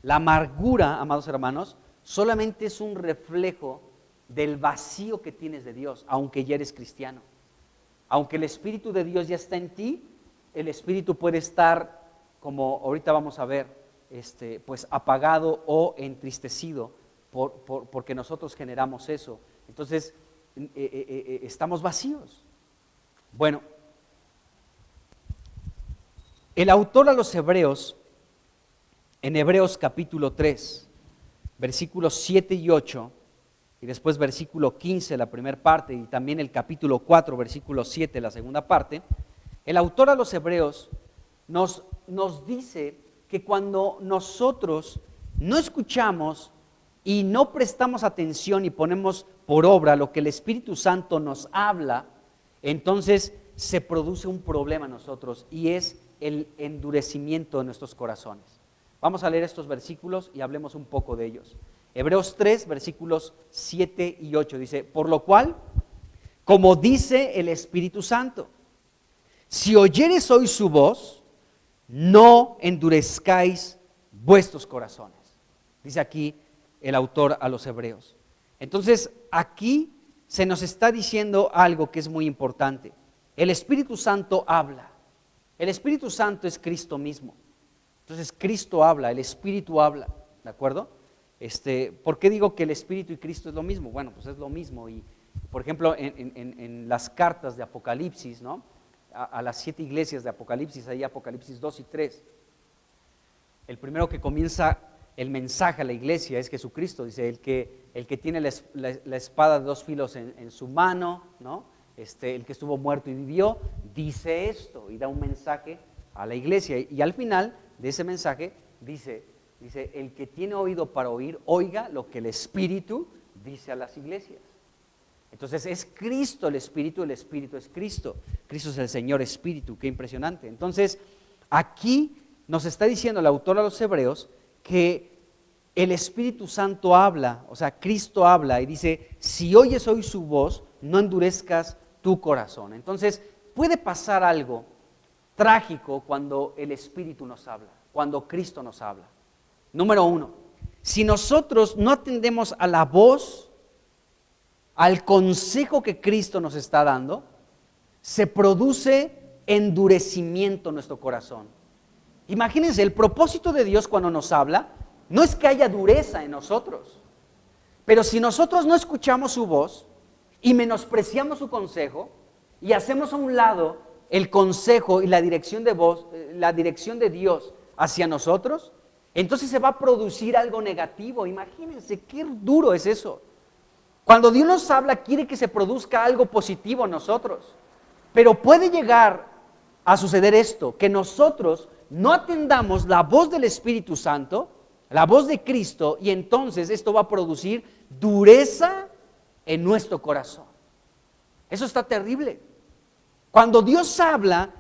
la amargura, amados hermanos, solamente es un reflejo del vacío que tienes de Dios, aunque ya eres cristiano. Aunque el Espíritu de Dios ya está en ti, el espíritu puede estar, como ahorita vamos a ver, pues apagado o entristecido porque nosotros generamos eso. Entonces, estamos vacíos. Bueno, el autor a los Hebreos, en Hebreos capítulo 3, versículos 7 y 8, y después versículo 15, la primera parte, y también el capítulo 4, versículo 7, la segunda parte, el autor a los Hebreos nos dice que cuando nosotros no escuchamos y no prestamos atención y ponemos por obra lo que el Espíritu Santo nos habla, entonces se produce un problema en nosotros, y es el endurecimiento de nuestros corazones. Vamos a leer estos versículos y hablemos un poco de ellos. Hebreos 3, versículos 7 y 8 dice: por lo cual, como dice el Espíritu Santo, si oyeres hoy su voz, no endurezcáis vuestros corazones. Dice aquí el autor a los Hebreos. Entonces, aquí se nos está diciendo algo que es muy importante. El Espíritu Santo habla. El Espíritu Santo es Cristo mismo. Entonces, Cristo habla, el Espíritu habla, ¿de acuerdo? ¿Por qué digo que el Espíritu y Cristo es lo mismo? Bueno, pues es lo mismo. Y, por ejemplo, en las cartas de Apocalipsis, ¿no?, a las 7 iglesias de Apocalipsis, ahí Apocalipsis 2 y 3, el primero que comienza el mensaje a la iglesia es Jesucristo. Dice, el que tiene la espada de dos filos en su mano, ¿no? El que estuvo muerto y vivió, dice esto y da un mensaje a la iglesia. Y al final de ese mensaje dice, el que tiene oído para oír, oiga lo que el Espíritu dice a las iglesias. Entonces es Cristo el Espíritu es Cristo. Cristo es el Señor Espíritu, qué impresionante. Entonces aquí nos está diciendo el autor a los Hebreos que el Espíritu Santo habla, o sea, Cristo habla y dice, si oyes hoy su voz, no endurezcas tu corazón. Entonces puede pasar algo trágico cuando el Espíritu nos habla, cuando Cristo nos habla. Número uno, si nosotros no atendemos a la voz, al consejo que Cristo nos está dando, se produce endurecimiento en nuestro corazón. Imagínense, el propósito de Dios cuando nos habla no es que haya dureza en nosotros, pero si nosotros no escuchamos su voz y menospreciamos su consejo y hacemos a un lado el consejo y la dirección de Dios hacia nosotros, entonces se va a producir algo negativo. Imagínense qué duro es eso. Cuando Dios nos habla, quiere que se produzca algo positivo en nosotros, pero puede llegar a suceder esto, que nosotros no atendamos la voz del Espíritu Santo, la voz de Cristo, y entonces esto va a producir dureza en nuestro corazón. Eso está terrible. Cuando Dios habla,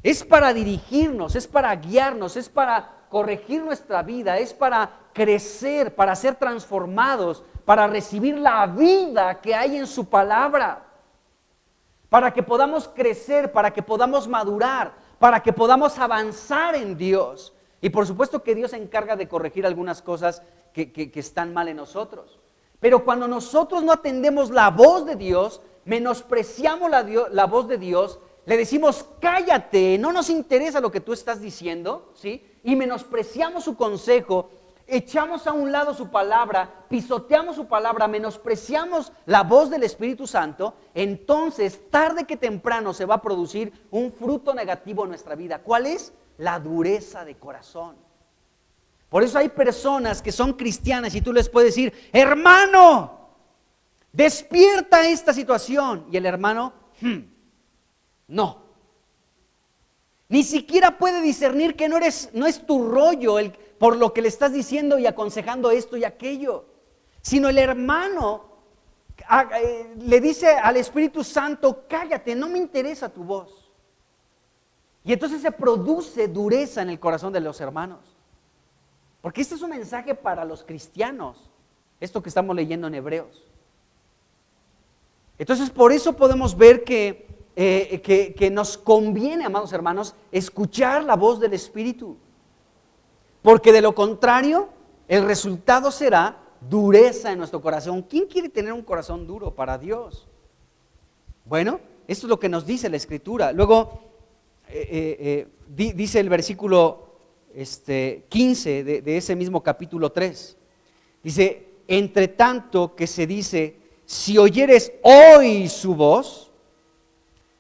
es para dirigirnos, es para guiarnos, es para corregir nuestra vida, es para crecer, para ser transformados, para recibir la vida que hay en su palabra, para que podamos crecer, para que podamos madurar, para que podamos avanzar en Dios. Y por supuesto que Dios se encarga de corregir algunas cosas que están mal en nosotros. Pero cuando nosotros no atendemos la voz de Dios, menospreciamos la voz de Dios, le decimos cállate, no nos interesa lo que tú estás diciendo, ¿sí? Y menospreciamos su consejo, echamos a un lado su palabra, pisoteamos su palabra, menospreciamos la voz del Espíritu Santo, entonces tarde que temprano se va a producir un fruto negativo en nuestra vida. ¿Cuál es? La dureza de corazón. Por eso hay personas que son cristianas y tú les puedes decir, hermano, despierta esta situación. Y el hermano, no. Ni siquiera puede discernir que no es tu rollo por lo que le estás diciendo y aconsejando esto y aquello, sino el hermano le dice al Espíritu Santo, cállate, no me interesa tu voz. Y entonces se produce dureza en el corazón de los hermanos. Porque este es un mensaje para los cristianos, esto que estamos leyendo en Hebreos. Entonces por eso podemos ver que nos conviene, amados hermanos, escuchar la voz del Espíritu. Porque de lo contrario, el resultado será dureza en nuestro corazón. ¿Quién quiere tener un corazón duro para Dios? Bueno, esto es lo que nos dice la Escritura. Luego dice el versículo 15 de ese mismo capítulo 3. Dice, entre tanto que se dice, si oyeres hoy su voz,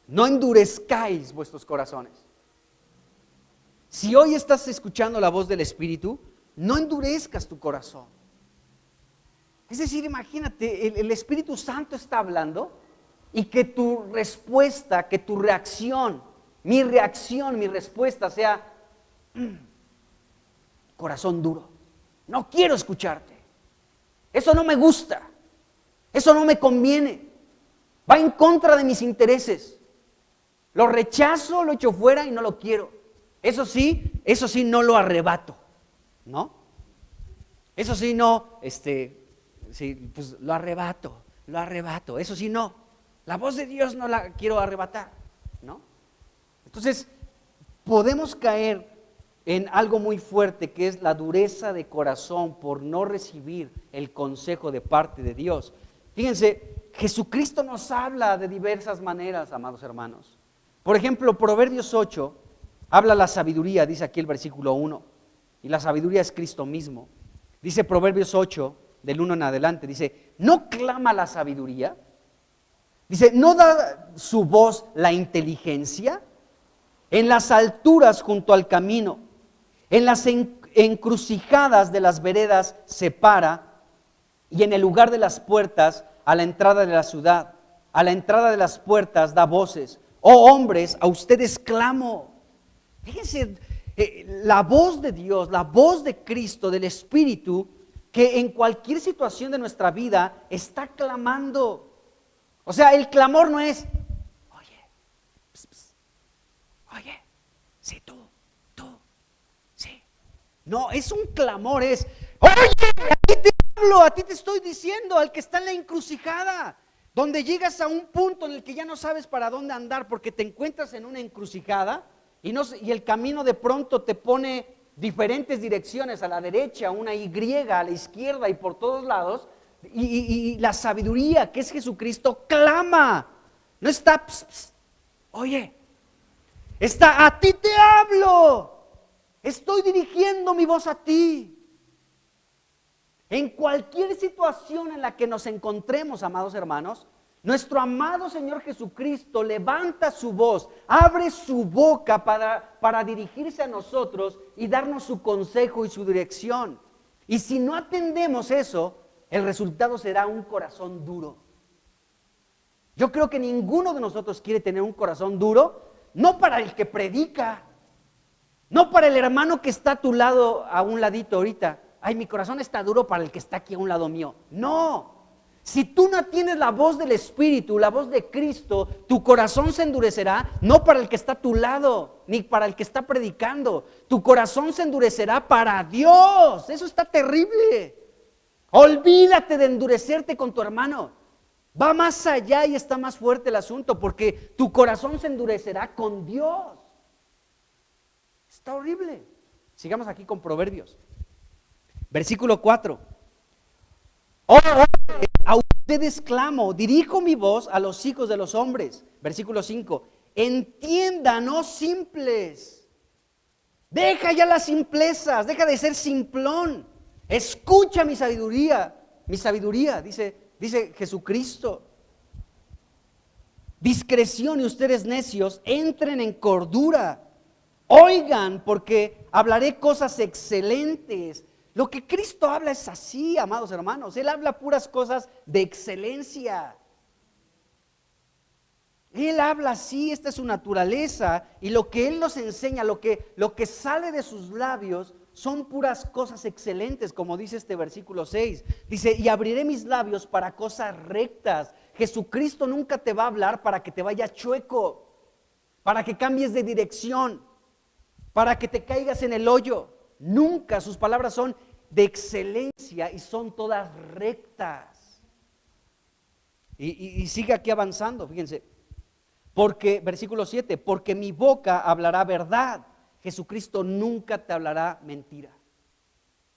no endurezcáis vuestros corazones. Si hoy estás escuchando la voz del Espíritu, no endurezcas tu corazón. Es decir, imagínate, el Espíritu Santo está hablando y que tu respuesta, que tu reacción, mi respuesta sea corazón duro. No quiero escucharte. Eso no me gusta. Eso no me conviene. Va en contra de mis intereses. Lo rechazo, lo echo fuera y no lo quiero. Eso sí no lo arrebato, ¿no? Eso sí no, sí, pues lo arrebato, eso sí no. La voz de Dios no la quiero arrebatar, ¿no? Entonces, podemos caer en algo muy fuerte que es la dureza de corazón por no recibir el consejo de parte de Dios. Fíjense, Jesucristo nos habla de diversas maneras, amados hermanos. Por ejemplo, Proverbios 8 habla la sabiduría, dice aquí el versículo 1, y la sabiduría es Cristo mismo. Dice Proverbios 8, del 1 en adelante, dice, ¿no clama la sabiduría? Dice, ¿no da su voz la inteligencia? En las alturas junto al camino, en encrucijadas de las veredas se para, y en el lugar de las puertas, a la entrada de la ciudad, a la entrada de las puertas da voces. Oh hombres, a ustedes clamo. Fíjense, la voz de Dios, la voz de Cristo, del Espíritu, que en cualquier situación de nuestra vida está clamando. O sea, el clamor no es, oye, pss, pss, oye, sí, tú, sí. No, es un clamor, es, oye, a ti te hablo, a ti te estoy diciendo, al que está en la encrucijada, donde llegas a un punto en el que ya no sabes para dónde andar porque te encuentras en una encrucijada y el camino de pronto te pone diferentes direcciones, a la derecha, una Y, a la izquierda y por todos lados. Y la sabiduría que es Jesucristo clama, no está, pss, pss, oye, está, a ti te hablo, estoy dirigiendo mi voz a ti. En cualquier situación en la que nos encontremos, amados hermanos, nuestro amado Señor Jesucristo levanta su voz, abre su boca para dirigirse a nosotros y darnos su consejo y su dirección. Y si no atendemos eso, el resultado será un corazón duro. Yo creo que ninguno de nosotros quiere tener un corazón duro, no para el que predica, no para el hermano que está a tu lado, a un ladito ahorita. Ay, mi corazón está duro para el que está aquí a un lado mío. No, si tú no tienes la voz del Espíritu, la voz de Cristo, tu corazón se endurecerá, no para el que está a tu lado, ni para el que está predicando. Tu corazón se endurecerá para Dios. Eso está terrible. Olvídate de endurecerte con tu hermano. Va más allá y está más fuerte el asunto, porque tu corazón se endurecerá con Dios. Está horrible. Sigamos aquí con Proverbios. Versículo 4. Oh, a ustedes clamo, dirijo mi voz a los hijos de los hombres. Versículo 5. Entiendan, oh simples. Deja ya las simplezas, deja de ser simplón. Escucha mi sabiduría, dice Jesucristo. Discreción y ustedes necios, entren en cordura. Oigan, porque hablaré cosas excelentes. Lo que Cristo habla es así, amados hermanos. Él habla puras cosas de excelencia. Él habla así, esta es su naturaleza. Y lo que Él nos enseña, lo que sale de sus labios, son puras cosas excelentes, como dice este versículo 6. Dice, y abriré mis labios para cosas rectas. Jesucristo nunca te va a hablar para que te vayas chueco, para que cambies de dirección, para que te caigas en el hoyo. Nunca, sus palabras son de excelencia y son todas rectas. Y sigue aquí avanzando, fíjense. Porque, versículo 7, porque mi boca hablará verdad. Jesucristo nunca te hablará mentira.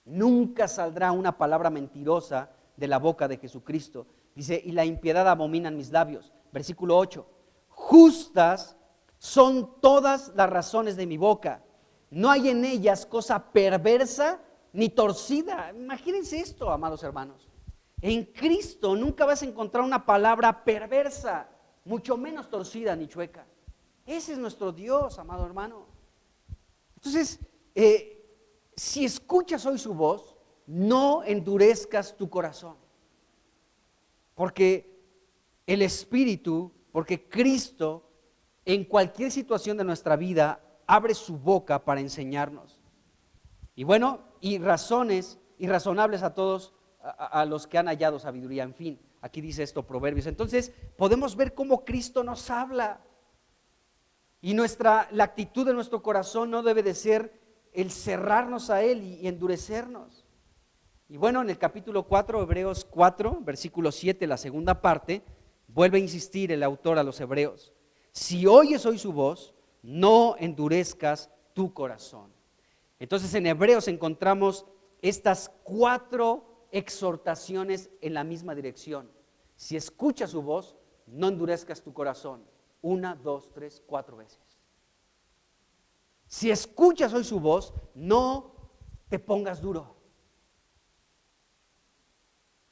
Nunca saldrá una palabra mentirosa de la boca de Jesucristo. Dice, y la impiedad abominan mis labios. Versículo 8, justas son todas las razones de mi boca. No hay en ellas cosa perversa ni torcida. Imagínense esto, amados hermanos. En Cristo nunca vas a encontrar una palabra perversa, mucho menos torcida ni chueca. Ese es nuestro Dios, amado hermano. Entonces, si escuchas hoy su voz, no endurezcas tu corazón. Porque el Espíritu, porque Cristo, en cualquier situación de nuestra vida, abre su boca para enseñarnos. Y bueno, y razones irrazonables a todos, a los que han hallado sabiduría. En fin, aquí dice esto Proverbios. Entonces, podemos ver cómo Cristo nos habla. Y la actitud de nuestro corazón no debe de ser el cerrarnos a Él y endurecernos. Y bueno, en el capítulo 4, Hebreos 4, versículo 7, la segunda parte, vuelve a insistir el autor a los hebreos. Si oyes hoy su voz, no endurezcas tu corazón. Entonces en Hebreos encontramos estas 4 exhortaciones en la misma dirección. Si escuchas su voz, no endurezcas tu corazón. 1, 2, 3, 4 veces. Si escuchas hoy su voz, no te pongas duro.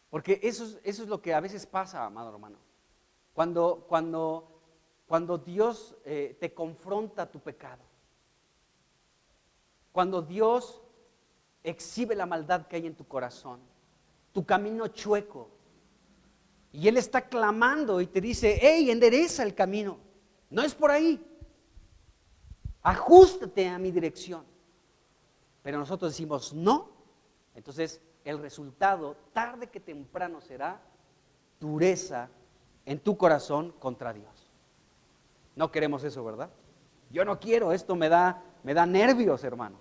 Porque eso es lo que a veces pasa, amado hermano. Cuando Dios te confronta tu pecado. Cuando Dios exhibe la maldad que hay en tu corazón, tu camino chueco. Y Él está clamando y te dice, hey, endereza el camino, no es por ahí, ajústate a mi dirección. Pero nosotros decimos no, entonces el resultado tarde que temprano será dureza en tu corazón contra Dios. No queremos eso, ¿verdad? Yo no quiero, esto me da nervios, hermano.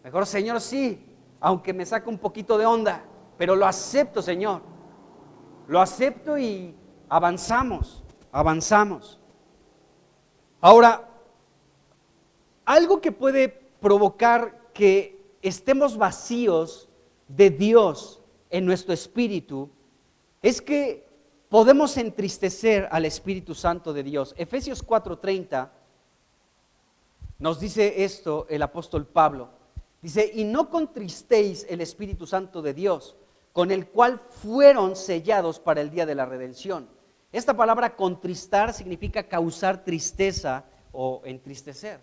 Mejor, Señor, sí, aunque me saca un poquito de onda, pero lo acepto, Señor. Lo acepto y avanzamos. Ahora, algo que puede provocar que estemos vacíos de Dios en nuestro espíritu es que podemos entristecer al Espíritu Santo de Dios. Efesios 4:30 nos dice esto el apóstol Pablo. Dice, y no contristéis el Espíritu Santo de Dios, con el cual fueron sellados para el día de la redención. Esta palabra contristar significa causar tristeza o entristecer.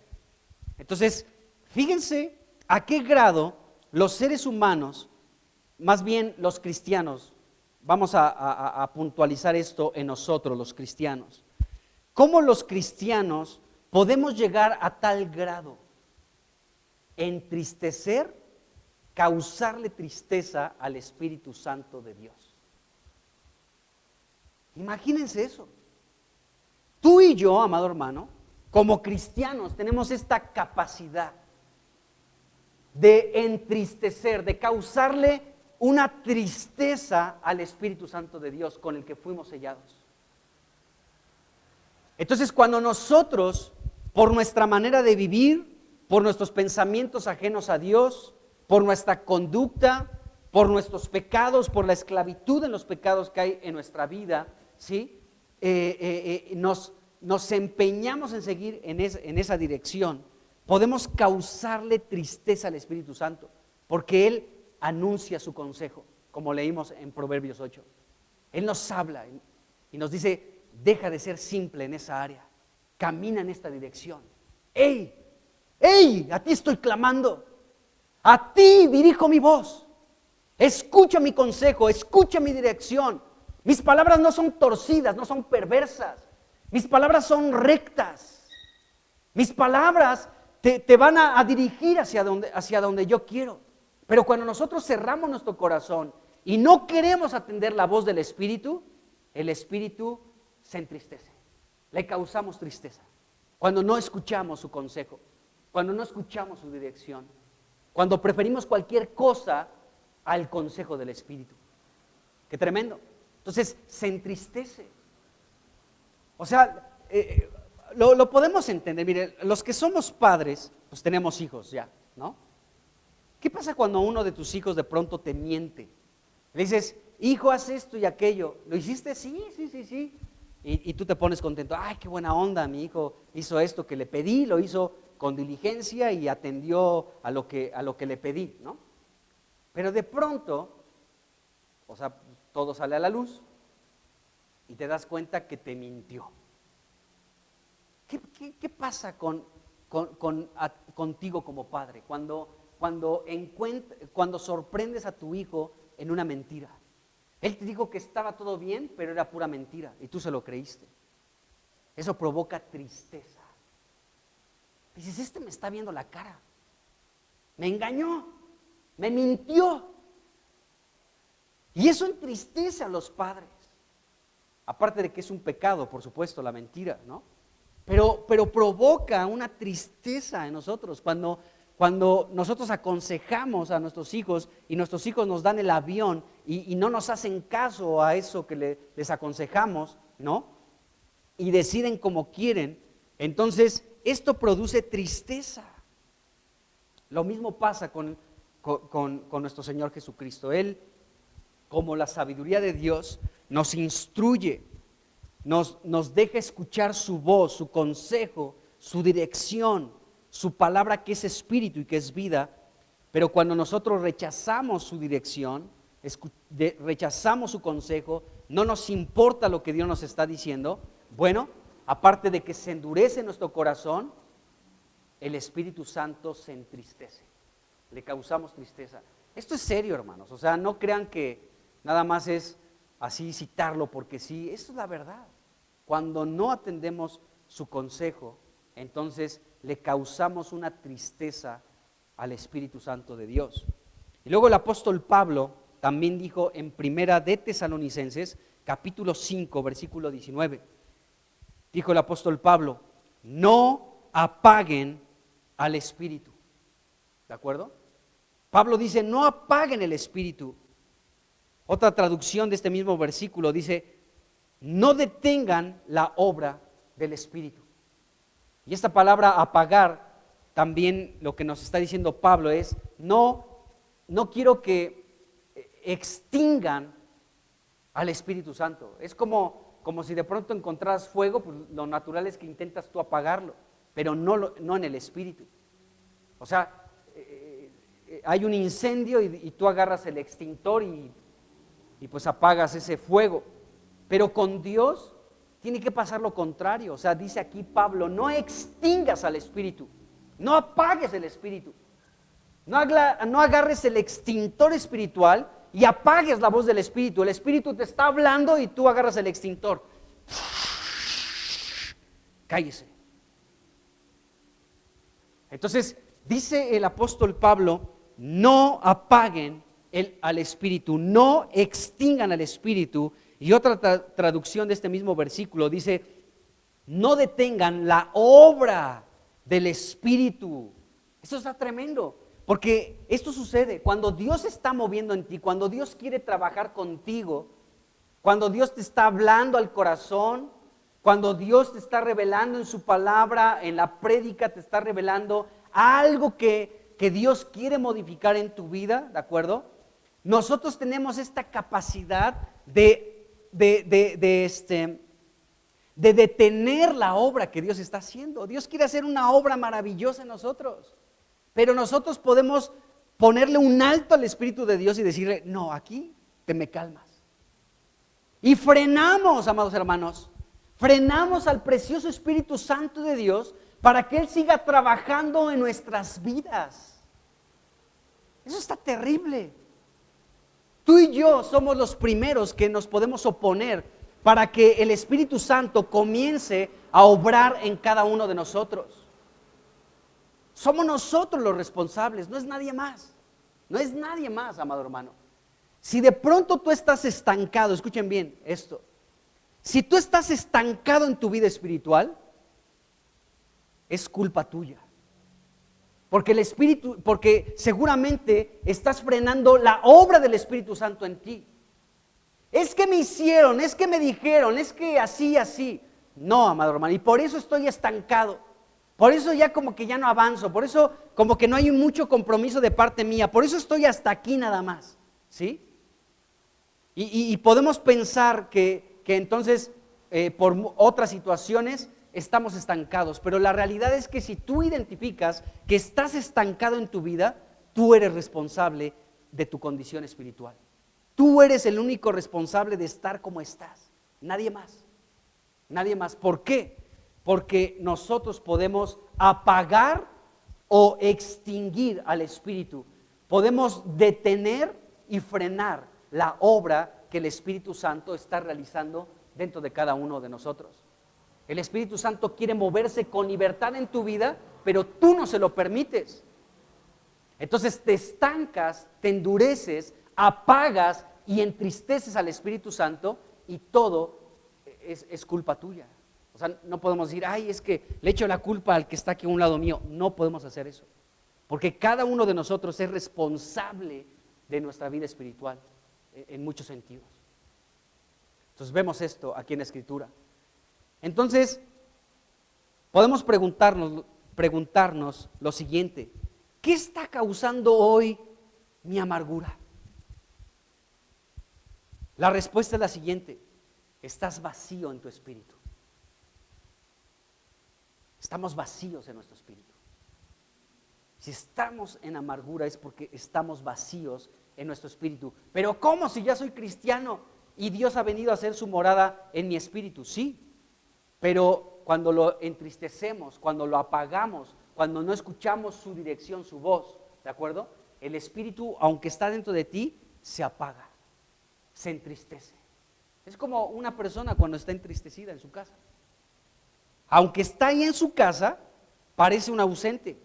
Entonces, fíjense a qué grado los seres humanos, más bien los cristianos, vamos a puntualizar esto en nosotros los cristianos, cómo los cristianos podemos llegar a tal grado, entristecer, causarle tristeza al Espíritu Santo de Dios. Imagínense eso. Tú y yo, amado hermano, como cristianos tenemos esta capacidad de entristecer, de causarle una tristeza al Espíritu Santo de Dios con el que fuimos sellados. Entonces, cuando nosotros, por nuestra manera de vivir, por nuestros pensamientos ajenos a Dios, por nuestra conducta, por nuestros pecados, por la esclavitud en los pecados que hay en nuestra vida, ¿sí? Nos empeñamos en seguir en esa dirección, podemos causarle tristeza al Espíritu Santo, porque Él anuncia su consejo, como leímos en Proverbios 8. Él nos habla y nos dice, deja de ser simple en esa área, camina en esta dirección. ¡Ey! ¡Ey! A ti estoy clamando, a ti dirijo mi voz, escucha mi consejo, escucha mi dirección. Mis palabras no son torcidas, no son perversas, mis palabras son rectas, mis palabras te van a dirigir hacia donde yo quiero. Pero cuando nosotros cerramos nuestro corazón y no queremos atender la voz del Espíritu, el Espíritu se entristece, le causamos tristeza. Cuando no escuchamos su consejo, cuando no escuchamos su dirección, cuando preferimos cualquier cosa al consejo del Espíritu. ¡Qué tremendo! Entonces se entristece. O sea, lo podemos entender. Mire, los que somos padres, pues tenemos hijos ya, ¿no? ¿Qué pasa cuando uno de tus hijos de pronto te miente? Le dices, hijo, haz esto y aquello. ¿Lo hiciste? Sí. Y tú te pones contento. Ay, qué buena onda, mi hijo hizo esto que le pedí, lo hizo con diligencia y atendió a lo que le pedí, ¿no? Pero de pronto, o sea, todo sale a la luz y te das cuenta que te mintió. ¿Qué pasa contigo como padre cuando sorprendes a tu hijo en una mentira? Él te dijo que estaba todo bien, pero era pura mentira y tú se lo creíste. Eso provoca tristeza. Dices, este me está viendo la cara, me engañó, me mintió. Y eso entristece a los padres. Aparte de que es un pecado, por supuesto, la mentira, ¿no? Pero provoca una tristeza en nosotros cuando nosotros aconsejamos a nuestros hijos y nuestros hijos nos dan el avión y no nos hacen caso a eso que les aconsejamos, ¿no? Y deciden como quieren. Entonces, esto produce tristeza. Lo mismo pasa con nuestro Señor Jesucristo. Él, como la sabiduría de Dios, nos instruye, nos deja escuchar su voz, su consejo, su dirección, su palabra que es espíritu y que es vida. Pero cuando nosotros rechazamos su dirección, rechazamos su consejo, no nos importa lo que Dios nos está diciendo, bueno, aparte de que se endurece nuestro corazón, el Espíritu Santo se entristece. le causamos tristeza. Esto es serio, hermanos, o sea, no crean que nada más es así citarlo porque sí, esto es la verdad. Cuando no atendemos su consejo, entonces le causamos una tristeza al Espíritu Santo de Dios. Y luego el apóstol Pablo también dijo en Primera de Tesalonicenses, capítulo 5, versículo 19, dijo el apóstol Pablo, no apaguen al Espíritu. ¿De acuerdo? Pablo dice, no apaguen el Espíritu. Otra traducción de este mismo versículo dice, no detengan la obra del Espíritu. Y esta palabra apagar, también lo que nos está diciendo Pablo es, no quiero que extingan al Espíritu Santo. Es como si de pronto encontraras fuego, pues lo natural es que intentas tú apagarlo, pero no en el Espíritu. O sea, hay un incendio y tú agarras el extintor y pues apagas ese fuego. Pero con Dios tiene que pasar lo contrario. O sea, dice aquí Pablo, no extingas al Espíritu, no apagues el Espíritu, no agarres el extintor espiritual y apagues la voz del Espíritu. El Espíritu te está hablando y tú agarras el extintor. Cállese. Entonces, dice el apóstol Pablo, no apaguen al Espíritu, no extingan al Espíritu. Y otra traducción de este mismo versículo dice, no detengan la obra del Espíritu. Eso está tremendo, porque esto sucede cuando Dios se está moviendo en ti, cuando Dios quiere trabajar contigo, cuando Dios te está hablando al corazón, cuando Dios te está revelando en su palabra, en la prédica te está revelando algo que Dios quiere modificar en tu vida, ¿de acuerdo? Nosotros tenemos esta capacidad de detener la obra que Dios está haciendo. Dios quiere hacer una obra maravillosa en nosotros, pero nosotros podemos ponerle un alto al Espíritu de Dios y decirle, no, aquí te me calmas. Y frenamos, amados hermanos, frenamos al precioso Espíritu Santo de Dios para que Él siga trabajando en nuestras vidas. Eso está terrible. Tú y yo somos los primeros que nos podemos oponer para que el Espíritu Santo comience a obrar en cada uno de nosotros. Somos nosotros los responsables, no es nadie más. No es nadie más, amado hermano. Si de pronto tú estás estancado, escuchen bien esto. Si tú estás estancado en tu vida espiritual, es culpa tuya. Porque seguramente estás frenando la obra del Espíritu Santo en ti. Es que me hicieron, es que me dijeron, es que así. No, amado hermano, y por eso estoy estancado. Por eso ya como que ya no avanzo, por eso como que no hay mucho compromiso de parte mía, por eso estoy hasta aquí nada más, ¿sí? Y podemos pensar que entonces por otras situaciones estamos estancados, pero la realidad es que si tú identificas que estás estancado en tu vida, tú eres responsable de tu condición espiritual. Tú eres el único responsable de estar como estás, nadie más, nadie más. ¿Por qué? Porque nosotros podemos apagar o extinguir al Espíritu, podemos detener y frenar la obra que el Espíritu Santo está realizando dentro de cada uno de nosotros. El Espíritu Santo quiere moverse con libertad en tu vida, pero tú no se lo permites. Entonces te estancas, te endureces, apagas y entristeces al Espíritu Santo y todo es culpa tuya. O sea, no podemos decir, ay, es que le echo la culpa al que está aquí a un lado mío. No podemos hacer eso, porque cada uno de nosotros es responsable de nuestra vida espiritual en muchos sentidos. Entonces vemos esto aquí en la Escritura. Entonces, podemos preguntarnos lo siguiente: ¿qué está causando hoy mi amargura? La respuesta es la siguiente: estás vacío en tu espíritu. Estamos vacíos en nuestro espíritu. Si estamos en amargura es porque estamos vacíos en nuestro espíritu. Pero ¿cómo si ya soy cristiano y Dios ha venido a hacer su morada en mi espíritu? Sí, pero cuando lo entristecemos, cuando lo apagamos, cuando no escuchamos su dirección, su voz, ¿de acuerdo? El espíritu, aunque está dentro de ti, se apaga, se entristece. Es como una persona cuando está entristecida en su casa. Aunque está ahí en su casa, parece un ausente.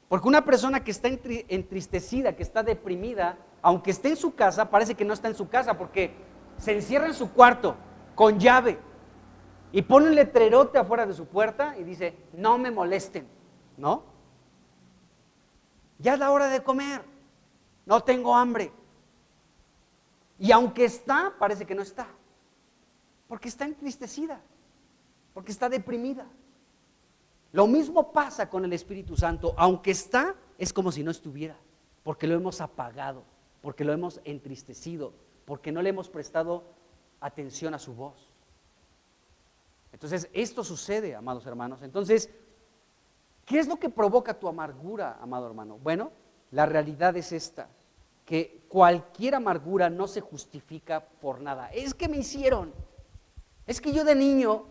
Porque una persona que está entristecida, que está deprimida, aunque esté en su casa, parece que no está en su casa, porque se encierra en su cuarto con llave y pone un letrerote afuera de su puerta y dice, no me molesten, ¿no? Ya es la hora de comer, no tengo hambre. Y aunque está, parece que no está, porque está entristecida, porque está deprimida. Lo mismo pasa con el Espíritu Santo, aunque está, es como si no estuviera, porque lo hemos apagado, porque lo hemos entristecido, porque no le hemos prestado atención a su voz. Entonces, esto sucede, amados hermanos. Entonces, ¿qué es lo que provoca tu amargura, amado hermano? Bueno, la realidad es esta, que cualquier amargura no se justifica por nada. Es que me hicieron, es que yo de niño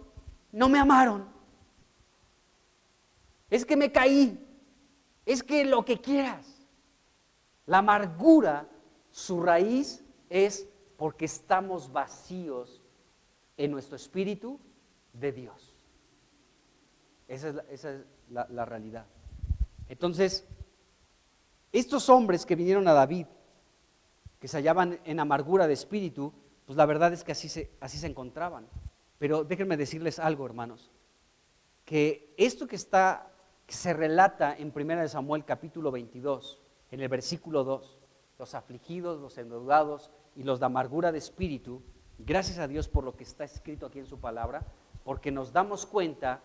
no me amaron, es que me caí, es que lo que quieras. La amargura, su raíz es porque estamos vacíos en nuestro espíritu de Dios. Esa es la realidad. Entonces, estos hombres que vinieron a David, que se hallaban en amargura de espíritu, pues la verdad es que así se encontraban. Pero déjenme decirles algo, hermanos, que esto que se relata en 1 Samuel capítulo 22, en el versículo 2, los afligidos, los endeudados y los de amargura de espíritu, gracias a Dios por lo que está escrito aquí en su palabra, porque nos damos cuenta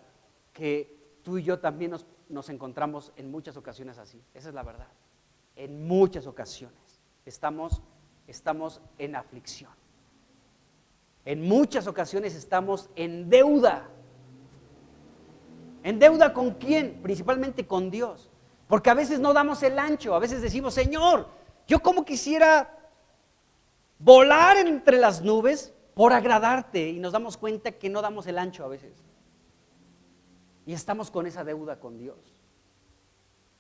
que tú y yo también nos encontramos en muchas ocasiones así. Esa es la verdad. En muchas ocasiones estamos en aflicción. En muchas ocasiones estamos en deuda. ¿En deuda con quién? Principalmente con Dios. Porque a veces no damos el ancho, a veces decimos, Señor, yo como quisiera volar entre las nubes por agradarte, y nos damos cuenta que no damos el ancho a veces. Y estamos con esa deuda con Dios.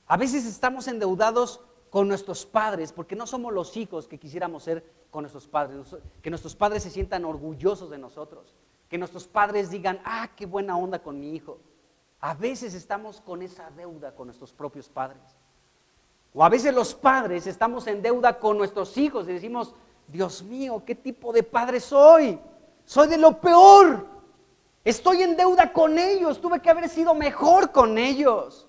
A veces estamos endeudados con nuestros padres, porque no somos los hijos que quisiéramos ser con nuestros padres, que nuestros padres se sientan orgullosos de nosotros, que nuestros padres digan, qué buena onda con mi hijo. A veces estamos con esa deuda con nuestros propios padres. O a veces los padres estamos en deuda con nuestros hijos y decimos, Dios mío, ¿qué tipo de padre soy? Soy de lo peor. Estoy en deuda con ellos, tuve que haber sido mejor con ellos.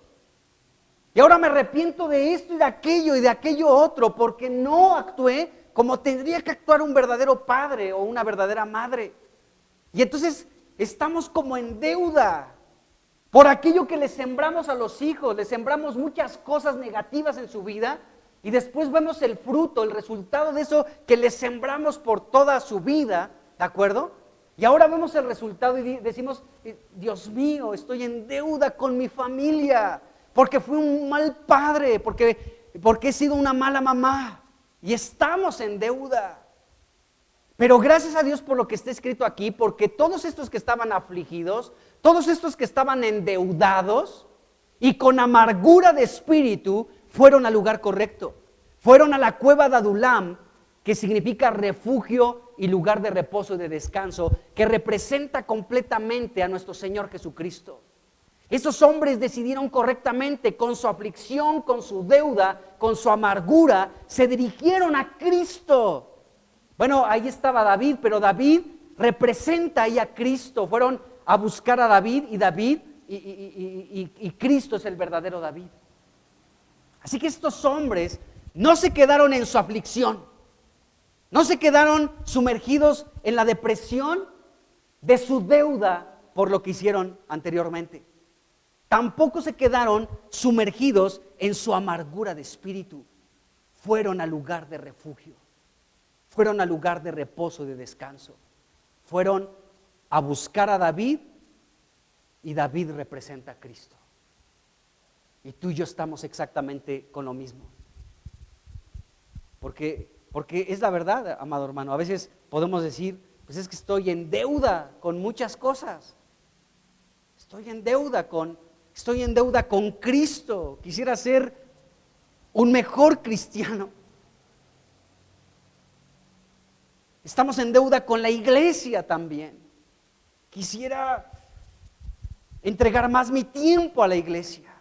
Y ahora me arrepiento de esto y de aquello otro, porque no actué como tendría que actuar un verdadero padre o una verdadera madre. Y entonces estamos como en deuda por aquello que le sembramos a los hijos, les sembramos muchas cosas negativas en su vida y después vemos el fruto, el resultado de eso que les sembramos por toda su vida, ¿de acuerdo? Y ahora vemos el resultado y decimos, Dios mío, estoy en deuda con mi familia, porque fui un mal padre, porque he sido una mala mamá, y estamos en deuda. Pero gracias a Dios por lo que está escrito aquí, porque todos estos que estaban afligidos, todos estos que estaban endeudados y con amargura de espíritu, fueron al lugar correcto. Fueron a la cueva de Adulam, que significa refugio y lugar de reposo y de descanso, que representa completamente a nuestro Señor Jesucristo. Esos hombres decidieron correctamente, con su aflicción, con su deuda, con su amargura, se dirigieron a Cristo. Bueno, ahí estaba David, pero David representa ahí a Cristo. Fueron a buscar a David y Cristo es el verdadero David. Así que estos hombres no se quedaron en su aflicción, no se quedaron sumergidos en la depresión de su deuda por lo que hicieron anteriormente. Tampoco se quedaron sumergidos en su amargura de espíritu. Fueron al lugar de refugio. Fueron al lugar de reposo y de descanso. Fueron a buscar a David y David representa a Cristo. Y tú y yo estamos exactamente con lo mismo. Porque es la verdad, amado hermano. A veces podemos decir, pues es que estoy en deuda con muchas cosas. Estoy en deuda con Cristo. Quisiera ser un mejor cristiano. Estamos en deuda con la iglesia también. Quisiera entregar más mi tiempo a la iglesia.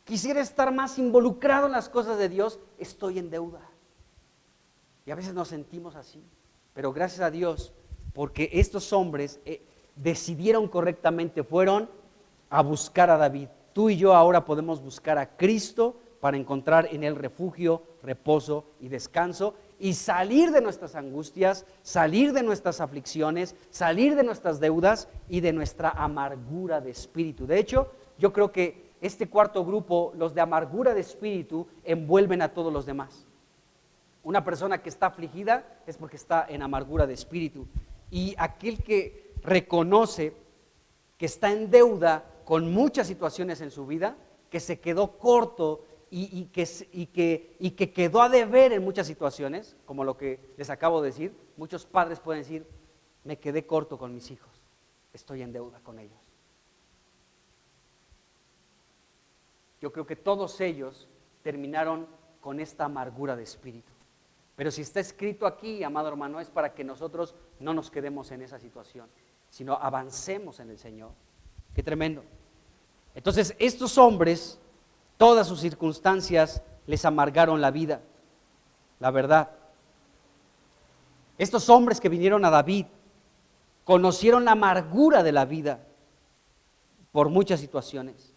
Quisiera estar más involucrado en las cosas de Dios. Estoy en deuda. Y a veces nos sentimos así. Pero gracias a Dios, porque estos hombres decidieron correctamente, fueron a buscar a David. Tú y yo ahora podemos buscar a Cristo para encontrar en Él refugio, reposo y descanso y salir de nuestras angustias, salir de nuestras aflicciones, salir de nuestras deudas y de nuestra amargura de espíritu. De hecho, yo creo que este cuarto grupo, los de amargura de espíritu, envuelven a todos los demás. Una persona que está afligida es porque está en amargura de espíritu. Y aquel que reconoce que está en deuda con muchas situaciones en su vida, que se quedó corto y que quedó a deber en muchas situaciones, como lo que les acabo de decir. Muchos padres pueden decir, me quedé corto con mis hijos, estoy en deuda con ellos. Yo creo que todos ellos terminaron con esta amargura de espíritu. Pero si está escrito aquí, amado hermano, es para que nosotros no nos quedemos en esa situación, sino avancemos en el Señor. Qué tremendo. Entonces, estos hombres, todas sus circunstancias les amargaron la vida, la verdad. Estos hombres que vinieron a David conocieron la amargura de la vida por muchas situaciones,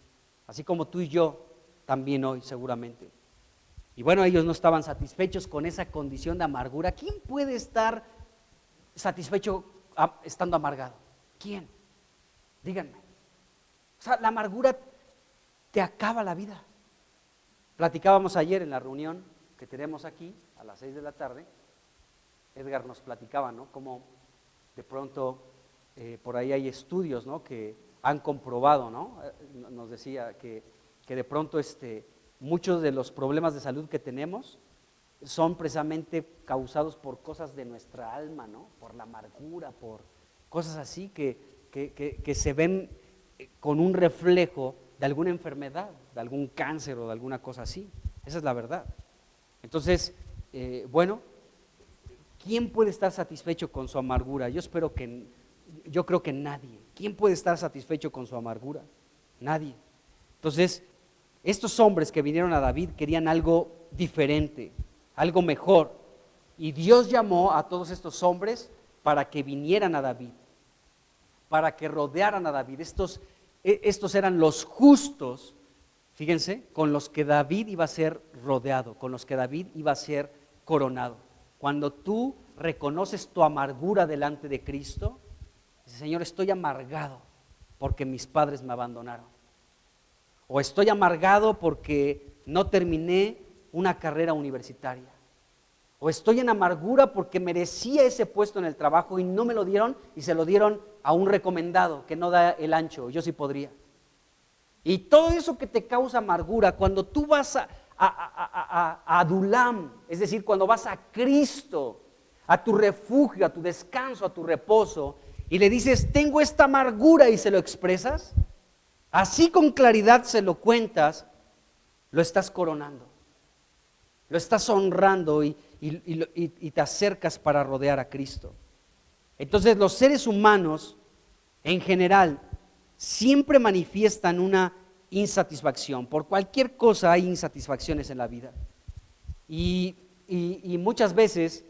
así como tú y yo también hoy seguramente. Y bueno, ellos no estaban satisfechos con esa condición de amargura. ¿Quién puede estar satisfecho estando amargado? ¿Quién? Díganme. O sea, la amargura te acaba la vida. Platicábamos ayer en la reunión que tenemos aquí a las 6 de la tarde. Edgar nos platicaba, ¿no? Cómo de pronto por ahí hay estudios, ¿no? Que han comprobado, ¿no? Nos decía que de pronto muchos de los problemas de salud que tenemos son precisamente causados por cosas de nuestra alma, ¿no? Por la amargura, por cosas así que se ven con un reflejo de alguna enfermedad, de algún cáncer o de alguna cosa así. Esa es la verdad. Entonces, bueno, ¿quién puede estar satisfecho con su amargura? Yo creo que nadie. ¿Quién puede estar satisfecho con su amargura? Nadie. Entonces, estos hombres que vinieron a David querían algo diferente, algo mejor. Y Dios llamó a todos estos hombres para que vinieran a David, para que rodearan a David. Estos eran los justos, fíjense, con los que David iba a ser rodeado, con los que David iba a ser coronado. Cuando tú reconoces tu amargura delante de Cristo, dices, Señor, estoy amargado porque mis padres me abandonaron. O estoy amargado porque no terminé una carrera universitaria. O estoy en amargura porque merecía ese puesto en el trabajo y no me lo dieron y se lo dieron a un recomendado que no da el ancho, yo sí podría. Y todo eso que te causa amargura, cuando tú vas a Adulam, es decir, cuando vas a Cristo, a tu refugio, a tu descanso, a tu reposo, y le dices, tengo esta amargura y se lo expresas, así con claridad se lo cuentas, lo estás coronando, lo estás honrando y te acercas para rodear a Cristo. Entonces los seres humanos en general siempre manifiestan una insatisfacción. Por cualquier cosa hay insatisfacciones en la vida. Y muchas veces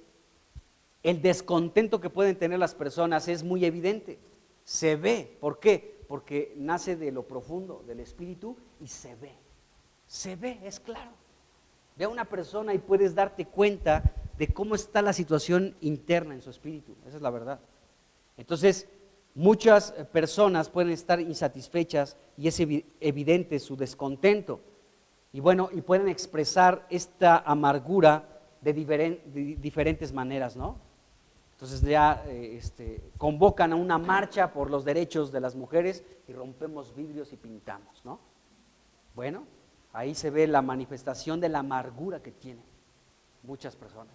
el descontento que pueden tener las personas es muy evidente. Se ve. ¿Por qué? Porque nace de lo profundo del espíritu y se ve, es claro. Ve a una persona y puedes darte cuenta de cómo está la situación interna en su espíritu, esa es la verdad. Entonces, muchas personas pueden estar insatisfechas y es evidente su descontento. Y bueno, y pueden expresar esta amargura de diferentes maneras, ¿no? Entonces ya convocan a una marcha por los derechos de las mujeres y rompemos vidrios y pintamos, ¿no? Bueno, ahí se ve la manifestación de la amargura que tienen muchas personas.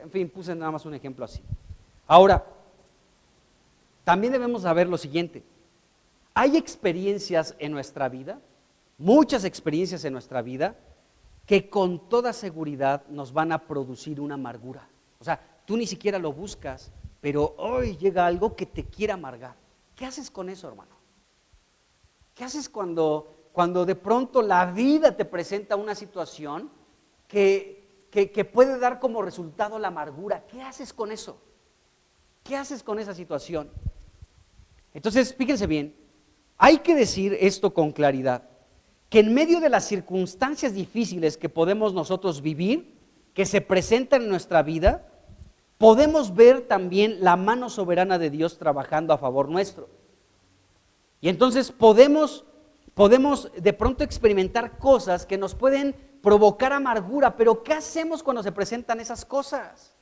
En fin, puse nada más un ejemplo así. Ahora, también debemos saber lo siguiente. ¿Hay experiencias en nuestra vida muchas experiencias en nuestra vida que con toda seguridad nos van a producir una amargura. O sea, tú ni siquiera lo buscas, pero hoy llega algo que te quiere amargar. ¿Qué haces con eso, hermano? ¿Qué haces cuando de pronto la vida te presenta una situación que puede dar como resultado la amargura? ¿Qué haces con eso? ¿Qué haces con esa situación? Entonces, fíjense bien, hay que decir esto con claridad, que en medio de las circunstancias difíciles que podemos nosotros vivir, que se presentan en nuestra vida, podemos ver también la mano soberana de Dios trabajando a favor nuestro. Y entonces podemos de pronto experimentar cosas que nos pueden provocar amargura, pero ¿qué hacemos cuando se presentan esas cosas?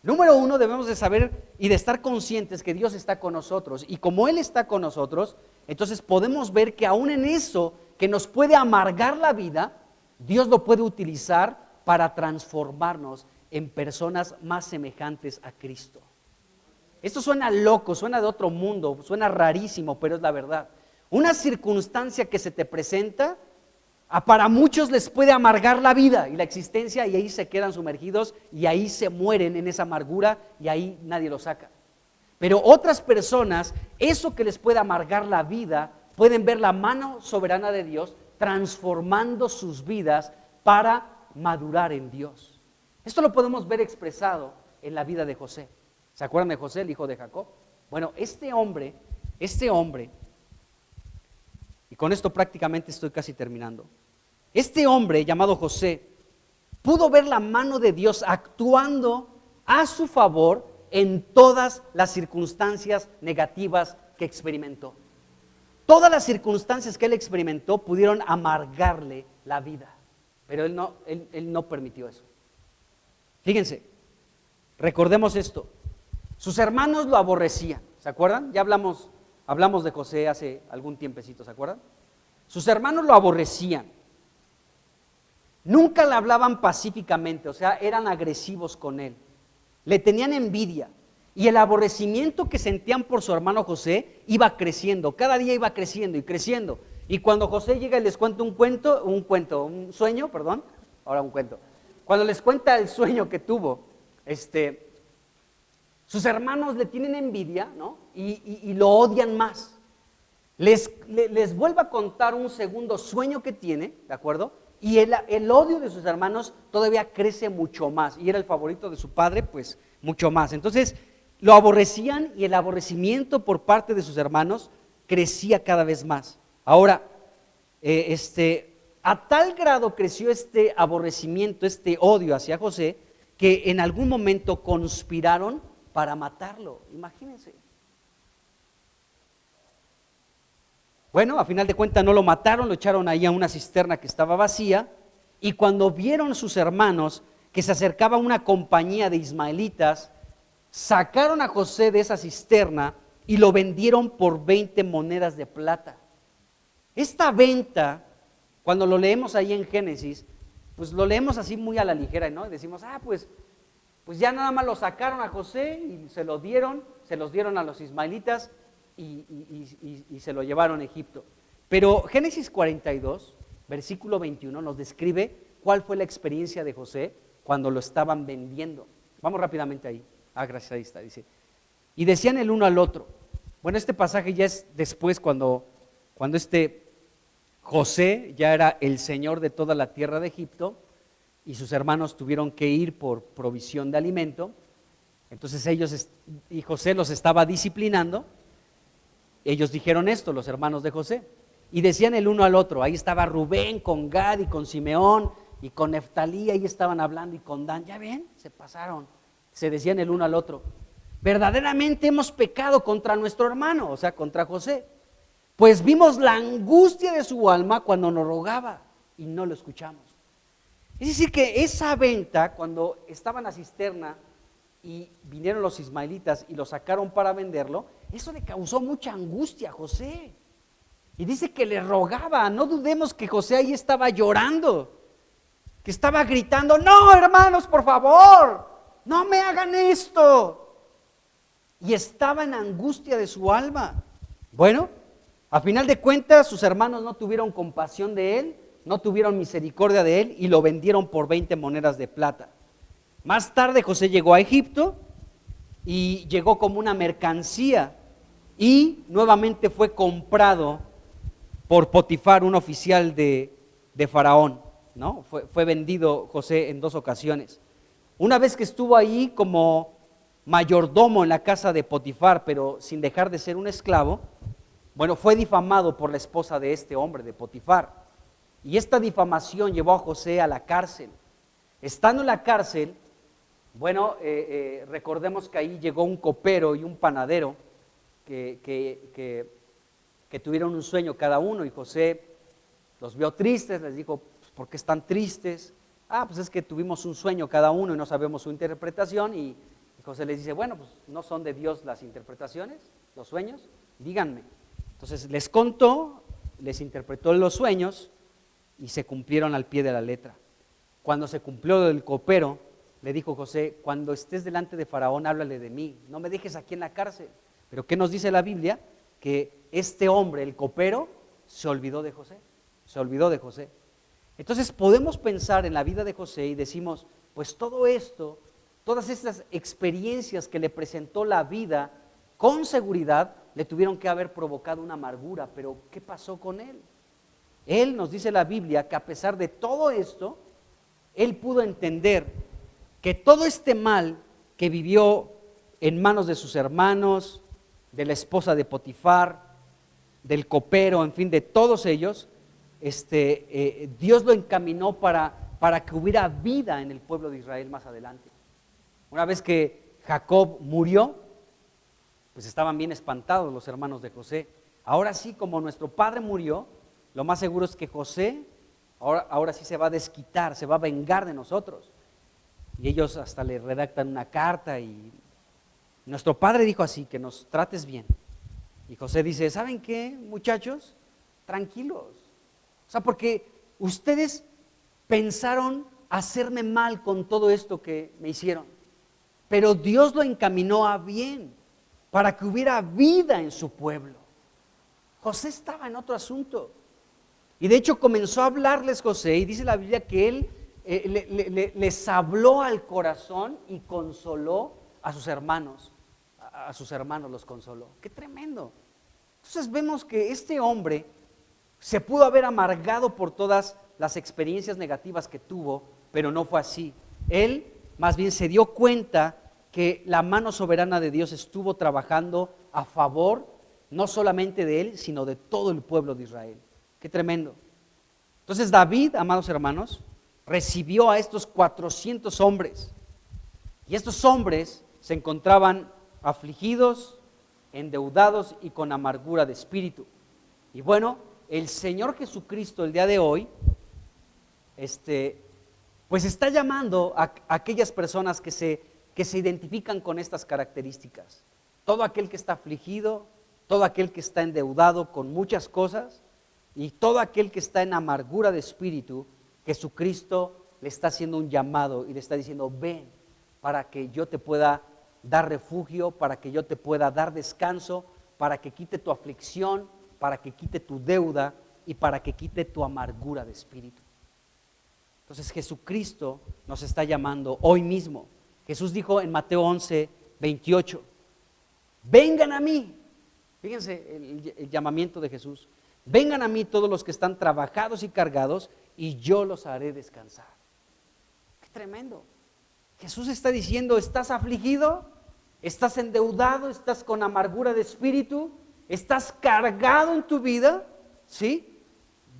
Número uno, debemos de saber y de estar conscientes que Dios está con nosotros, y como Él está con nosotros, entonces podemos ver que aún en eso que nos puede amargar la vida, Dios lo puede utilizar para transformarnos en personas más semejantes a Cristo. Esto suena loco, suena de otro mundo, suena rarísimo, pero es la verdad. Una circunstancia que se te presenta, para muchos les puede amargar la vida y la existencia, y ahí se quedan sumergidos y ahí se mueren en esa amargura y ahí nadie lo saca. Pero otras personas, eso que les puede amargar la vida, pueden ver la mano soberana de Dios transformando sus vidas para madurar en Dios. Esto lo podemos ver expresado en la vida de José. ¿Se acuerdan de José, el hijo de Jacob? Bueno, este hombre, y con esto prácticamente estoy casi terminando. Este hombre llamado José pudo ver la mano de Dios actuando a su favor en todas las circunstancias negativas que experimentó. Todas las circunstancias que él experimentó pudieron amargarle la vida, pero él no permitió eso. Fíjense, recordemos esto. Sus hermanos lo aborrecían, ¿se acuerdan? Ya hablamos de José hace algún tiempecito, ¿se acuerdan? Sus hermanos lo aborrecían. Nunca le hablaban pacíficamente, o sea, eran agresivos con él. Le tenían envidia. Y el aborrecimiento que sentían por su hermano José iba creciendo, cada día iba creciendo y creciendo. Y cuando José llega y les cuenta un sueño. Cuando les cuenta el sueño que tuvo, sus hermanos le tienen envidia, ¿no? Y lo odian más. Les vuelve a contar un segundo sueño que tiene, ¿de acuerdo? Y el odio de sus hermanos todavía crece mucho más. Y era el favorito de su padre, pues mucho más. Entonces lo aborrecían y el aborrecimiento por parte de sus hermanos crecía cada vez más. Ahora, a tal grado creció este aborrecimiento, este odio hacia José, que en algún momento conspiraron para matarlo. Imagínense. Bueno, a final de cuentas no lo mataron, lo echaron ahí a una cisterna que estaba vacía, y cuando vieron sus hermanos que se acercaba una compañía de ismaelitas, sacaron a José de esa cisterna y lo vendieron por 20 monedas de plata. Esta venta, cuando lo leemos ahí en Génesis, pues lo leemos así muy a la ligera, ¿no? Y decimos, pues ya nada más lo sacaron a José y se los dieron a los ismaelitas y se lo llevaron a Egipto. Pero Génesis 42, versículo 21, nos describe cuál fue la experiencia de José cuando lo estaban vendiendo. Vamos rápidamente ahí. Gracias, ahí está, dice. Y decían el uno al otro. Bueno, este pasaje ya es después cuando José ya era el señor de toda la tierra de Egipto y sus hermanos tuvieron que ir por provisión de alimento. Entonces y José los estaba disciplinando. Ellos dijeron esto, los hermanos de José, y decían el uno al otro. Ahí estaba Rubén con Gad y con Simeón y con Neftalí, ahí estaban hablando, y con Dan. ¿Ya ven? Se pasaron. Se decían el uno al otro, verdaderamente hemos pecado contra nuestro hermano, o sea, contra José, pues vimos la angustia de su alma cuando nos rogaba y no lo escuchamos. Es decir, que esa venta, cuando estaba en la cisterna y vinieron los ismaelitas y lo sacaron para venderlo, eso le causó mucha angustia a José. Y dice que le rogaba. No dudemos que José ahí estaba llorando, que estaba gritando, no, hermanos, por favor, no me hagan esto. Y estaba en angustia de su alma. Bueno, A final de cuentas, sus hermanos no tuvieron compasión de él, no tuvieron misericordia de él y lo vendieron por 20 monedas de plata. Más tarde José llegó a Egipto y llegó como una mercancía y nuevamente fue comprado por Potifar, un oficial de Faraón, ¿no? Fue vendido José en 2 ocasiones. Una vez que estuvo ahí como mayordomo en la casa de Potifar, pero sin dejar de ser un esclavo, bueno, fue difamado por la esposa de este hombre, de Potifar. Y esta difamación llevó a José a la cárcel. Estando en la cárcel, bueno, recordemos que ahí llegó un copero y un panadero que tuvieron un sueño cada uno, y José los vio tristes, les dijo, pues, ¿por qué están tristes? Pues es que tuvimos un sueño cada uno y no sabemos su interpretación, y José les dice, bueno, pues ¿no son de Dios las interpretaciones, los sueños? Díganme. Entonces les contó, les interpretó los sueños y se cumplieron al pie de la letra. Cuando se cumplió el copero, le dijo José, cuando estés delante de Faraón, háblale de mí, no me dejes aquí en la cárcel. Pero ¿qué nos dice la Biblia? Que este hombre, el copero, se olvidó de José, se olvidó de José. Entonces podemos pensar en la vida de José y decimos, pues todo esto, todas estas experiencias que le presentó la vida, con seguridad le tuvieron que haber provocado una amargura, pero ¿qué pasó con él? Él, nos dice la Biblia, que a pesar de todo esto, él pudo entender que todo este mal que vivió en manos de sus hermanos, de la esposa de Potifar, del copero, en fin, de todos ellos, Dios lo encaminó para que hubiera vida en el pueblo de Israel más adelante. Una vez que Jacob murió, pues estaban bien espantados los hermanos de José. Ahora sí, como nuestro padre murió, lo más seguro es que José ahora sí se va a desquitar, se va a vengar de nosotros. Y ellos hasta le redactan una carta y nuestro padre dijo así, que nos trates bien. Y José dice, ¿saben qué, muchachos? Tranquilos. O sea, porque ustedes pensaron hacerme mal con todo esto que me hicieron, pero Dios lo encaminó a bien, para que hubiera vida en su pueblo. José estaba en otro asunto. Y de hecho comenzó a hablarles José, y dice la Biblia que él les habló al corazón y consoló a sus hermanos los consoló. ¡Qué tremendo! Entonces vemos que este hombre se pudo haber amargado por todas las experiencias negativas que tuvo, pero no fue así. Él más bien se dio cuenta que la mano soberana de Dios estuvo trabajando a favor, no solamente de él, sino de todo el pueblo de Israel. ¡Qué tremendo! Entonces David, amados hermanos, recibió a estos 400 hombres, y estos hombres se encontraban afligidos, endeudados y con amargura de espíritu. Y bueno, el Señor Jesucristo el día de hoy, pues está llamando a aquellas personas que se identifican con estas características. Todo aquel que está afligido, todo aquel que está endeudado con muchas cosas y todo aquel que está en amargura de espíritu, Jesucristo le está haciendo un llamado y le está diciendo, ven para que yo te pueda dar refugio, para que yo te pueda dar descanso, para que quite tu aflicción, para que quite tu deuda y para que quite tu amargura de espíritu. Entonces Jesucristo nos está llamando hoy mismo. Jesús dijo en Mateo 11:28, vengan a mí. Fíjense el llamamiento de Jesús. Vengan a mí todos los que están trabajados y cargados y yo los haré descansar. ¡Qué tremendo! Jesús está diciendo, ¿estás afligido? ¿Estás endeudado? ¿Estás con amargura de espíritu? ¿Estás cargado en tu vida? ¿Sí?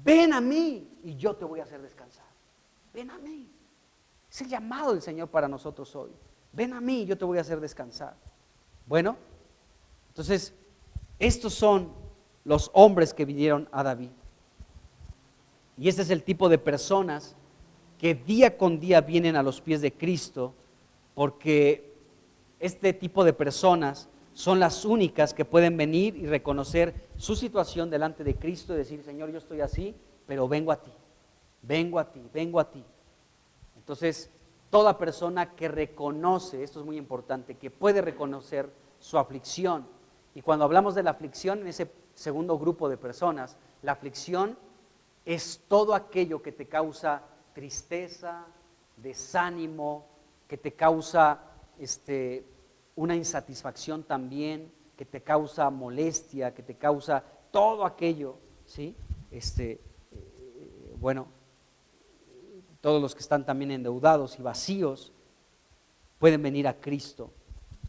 Ven a mí y yo te voy a hacer descansar. Ven a mí. Es el llamado del Señor para nosotros hoy. Ven a mí y yo te voy a hacer descansar. Bueno, entonces, estos son los hombres que vinieron a David. Y este es el tipo de personas que día con día vienen a los pies de Cristo, porque este tipo de personas son las únicas que pueden venir y reconocer su situación delante de Cristo y decir, Señor, yo estoy así, pero vengo a ti, vengo a ti, vengo a ti. Entonces, toda persona que reconoce, esto es muy importante, que puede reconocer su aflicción, y cuando hablamos de la aflicción, en ese segundo grupo de personas, la aflicción es todo aquello que te causa tristeza, desánimo, que te causa una insatisfacción también, que te causa molestia, que te causa todo aquello, ¿sí? Bueno, todos los que están también endeudados y vacíos pueden venir a Cristo,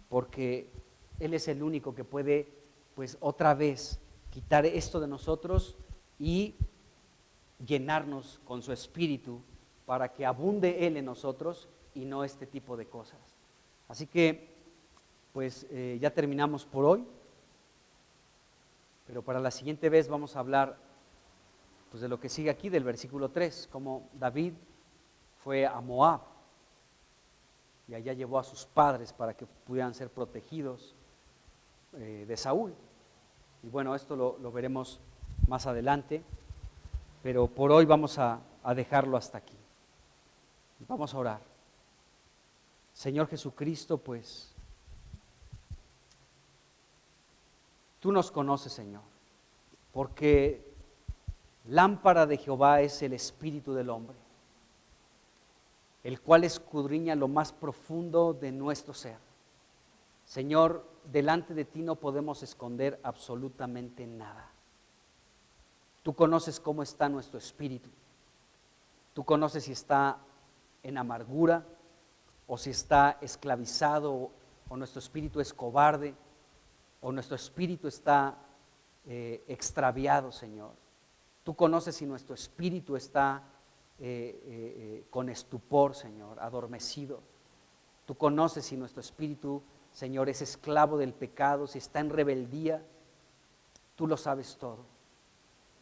porque Él es el único que puede, pues, otra vez quitar esto de nosotros y llenarnos con su Espíritu para que abunde Él en nosotros y no este tipo de cosas. Así que, pues, ya terminamos por hoy, pero para la siguiente vez vamos a hablar, pues, de lo que sigue aquí del versículo 3, como David fue a Moab y allá llevó a sus padres para que pudieran ser protegidos de Saúl. Y bueno, esto lo veremos más adelante, pero por hoy vamos a dejarlo hasta aquí. Vamos a orar. Señor Jesucristo, pues, tú nos conoces, Señor, porque lámpara de Jehová es el espíritu del hombre, el cual escudriña lo más profundo de nuestro ser. Señor, delante de ti no podemos esconder absolutamente nada. Tú conoces cómo está nuestro espíritu. Tú conoces si está en amargura o si está esclavizado o nuestro espíritu es cobarde o nuestro espíritu está extraviado, Señor. Tú conoces si nuestro espíritu está con estupor, Señor, adormecido. Tú conoces si nuestro espíritu, Señor, es esclavo del pecado, si está en rebeldía. Tú lo sabes todo.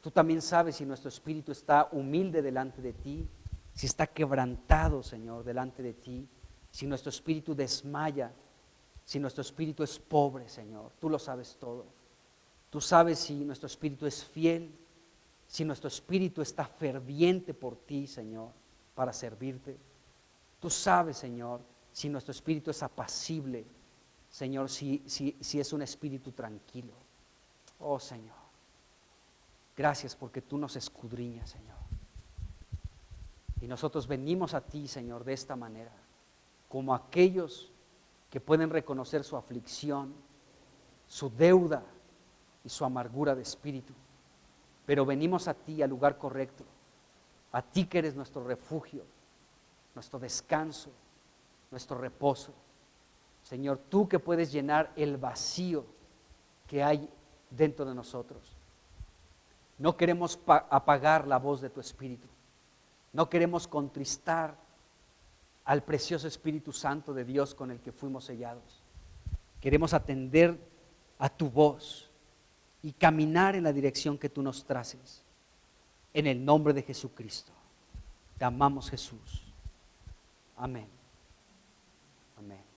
Tú también sabes si nuestro espíritu está humilde delante de ti, si está quebrantado, Señor, delante de ti, si nuestro espíritu desmaya, si nuestro espíritu es pobre, Señor. Tú lo sabes todo. Tú sabes si nuestro espíritu es fiel, si nuestro espíritu está ferviente por ti, Señor, para servirte. Tú sabes, Señor, si nuestro espíritu es apacible, Señor, si es un espíritu tranquilo. Oh, Señor, gracias porque tú nos escudriñas, Señor. Y nosotros venimos a ti, Señor, de esta manera, como aquellos que pueden reconocer su aflicción, su deuda y su amargura de espíritu. Pero venimos a ti, al lugar correcto, a ti que eres nuestro refugio, nuestro descanso, nuestro reposo. Señor, tú que puedes llenar el vacío que hay dentro de nosotros. No queremos apagar la voz de tu Espíritu. No queremos contristar al precioso Espíritu Santo de Dios con el que fuimos sellados. Queremos atender a tu voz y caminar en la dirección que tú nos traces. En el nombre de Jesucristo. Te amamos, Jesús. Amén. Amén.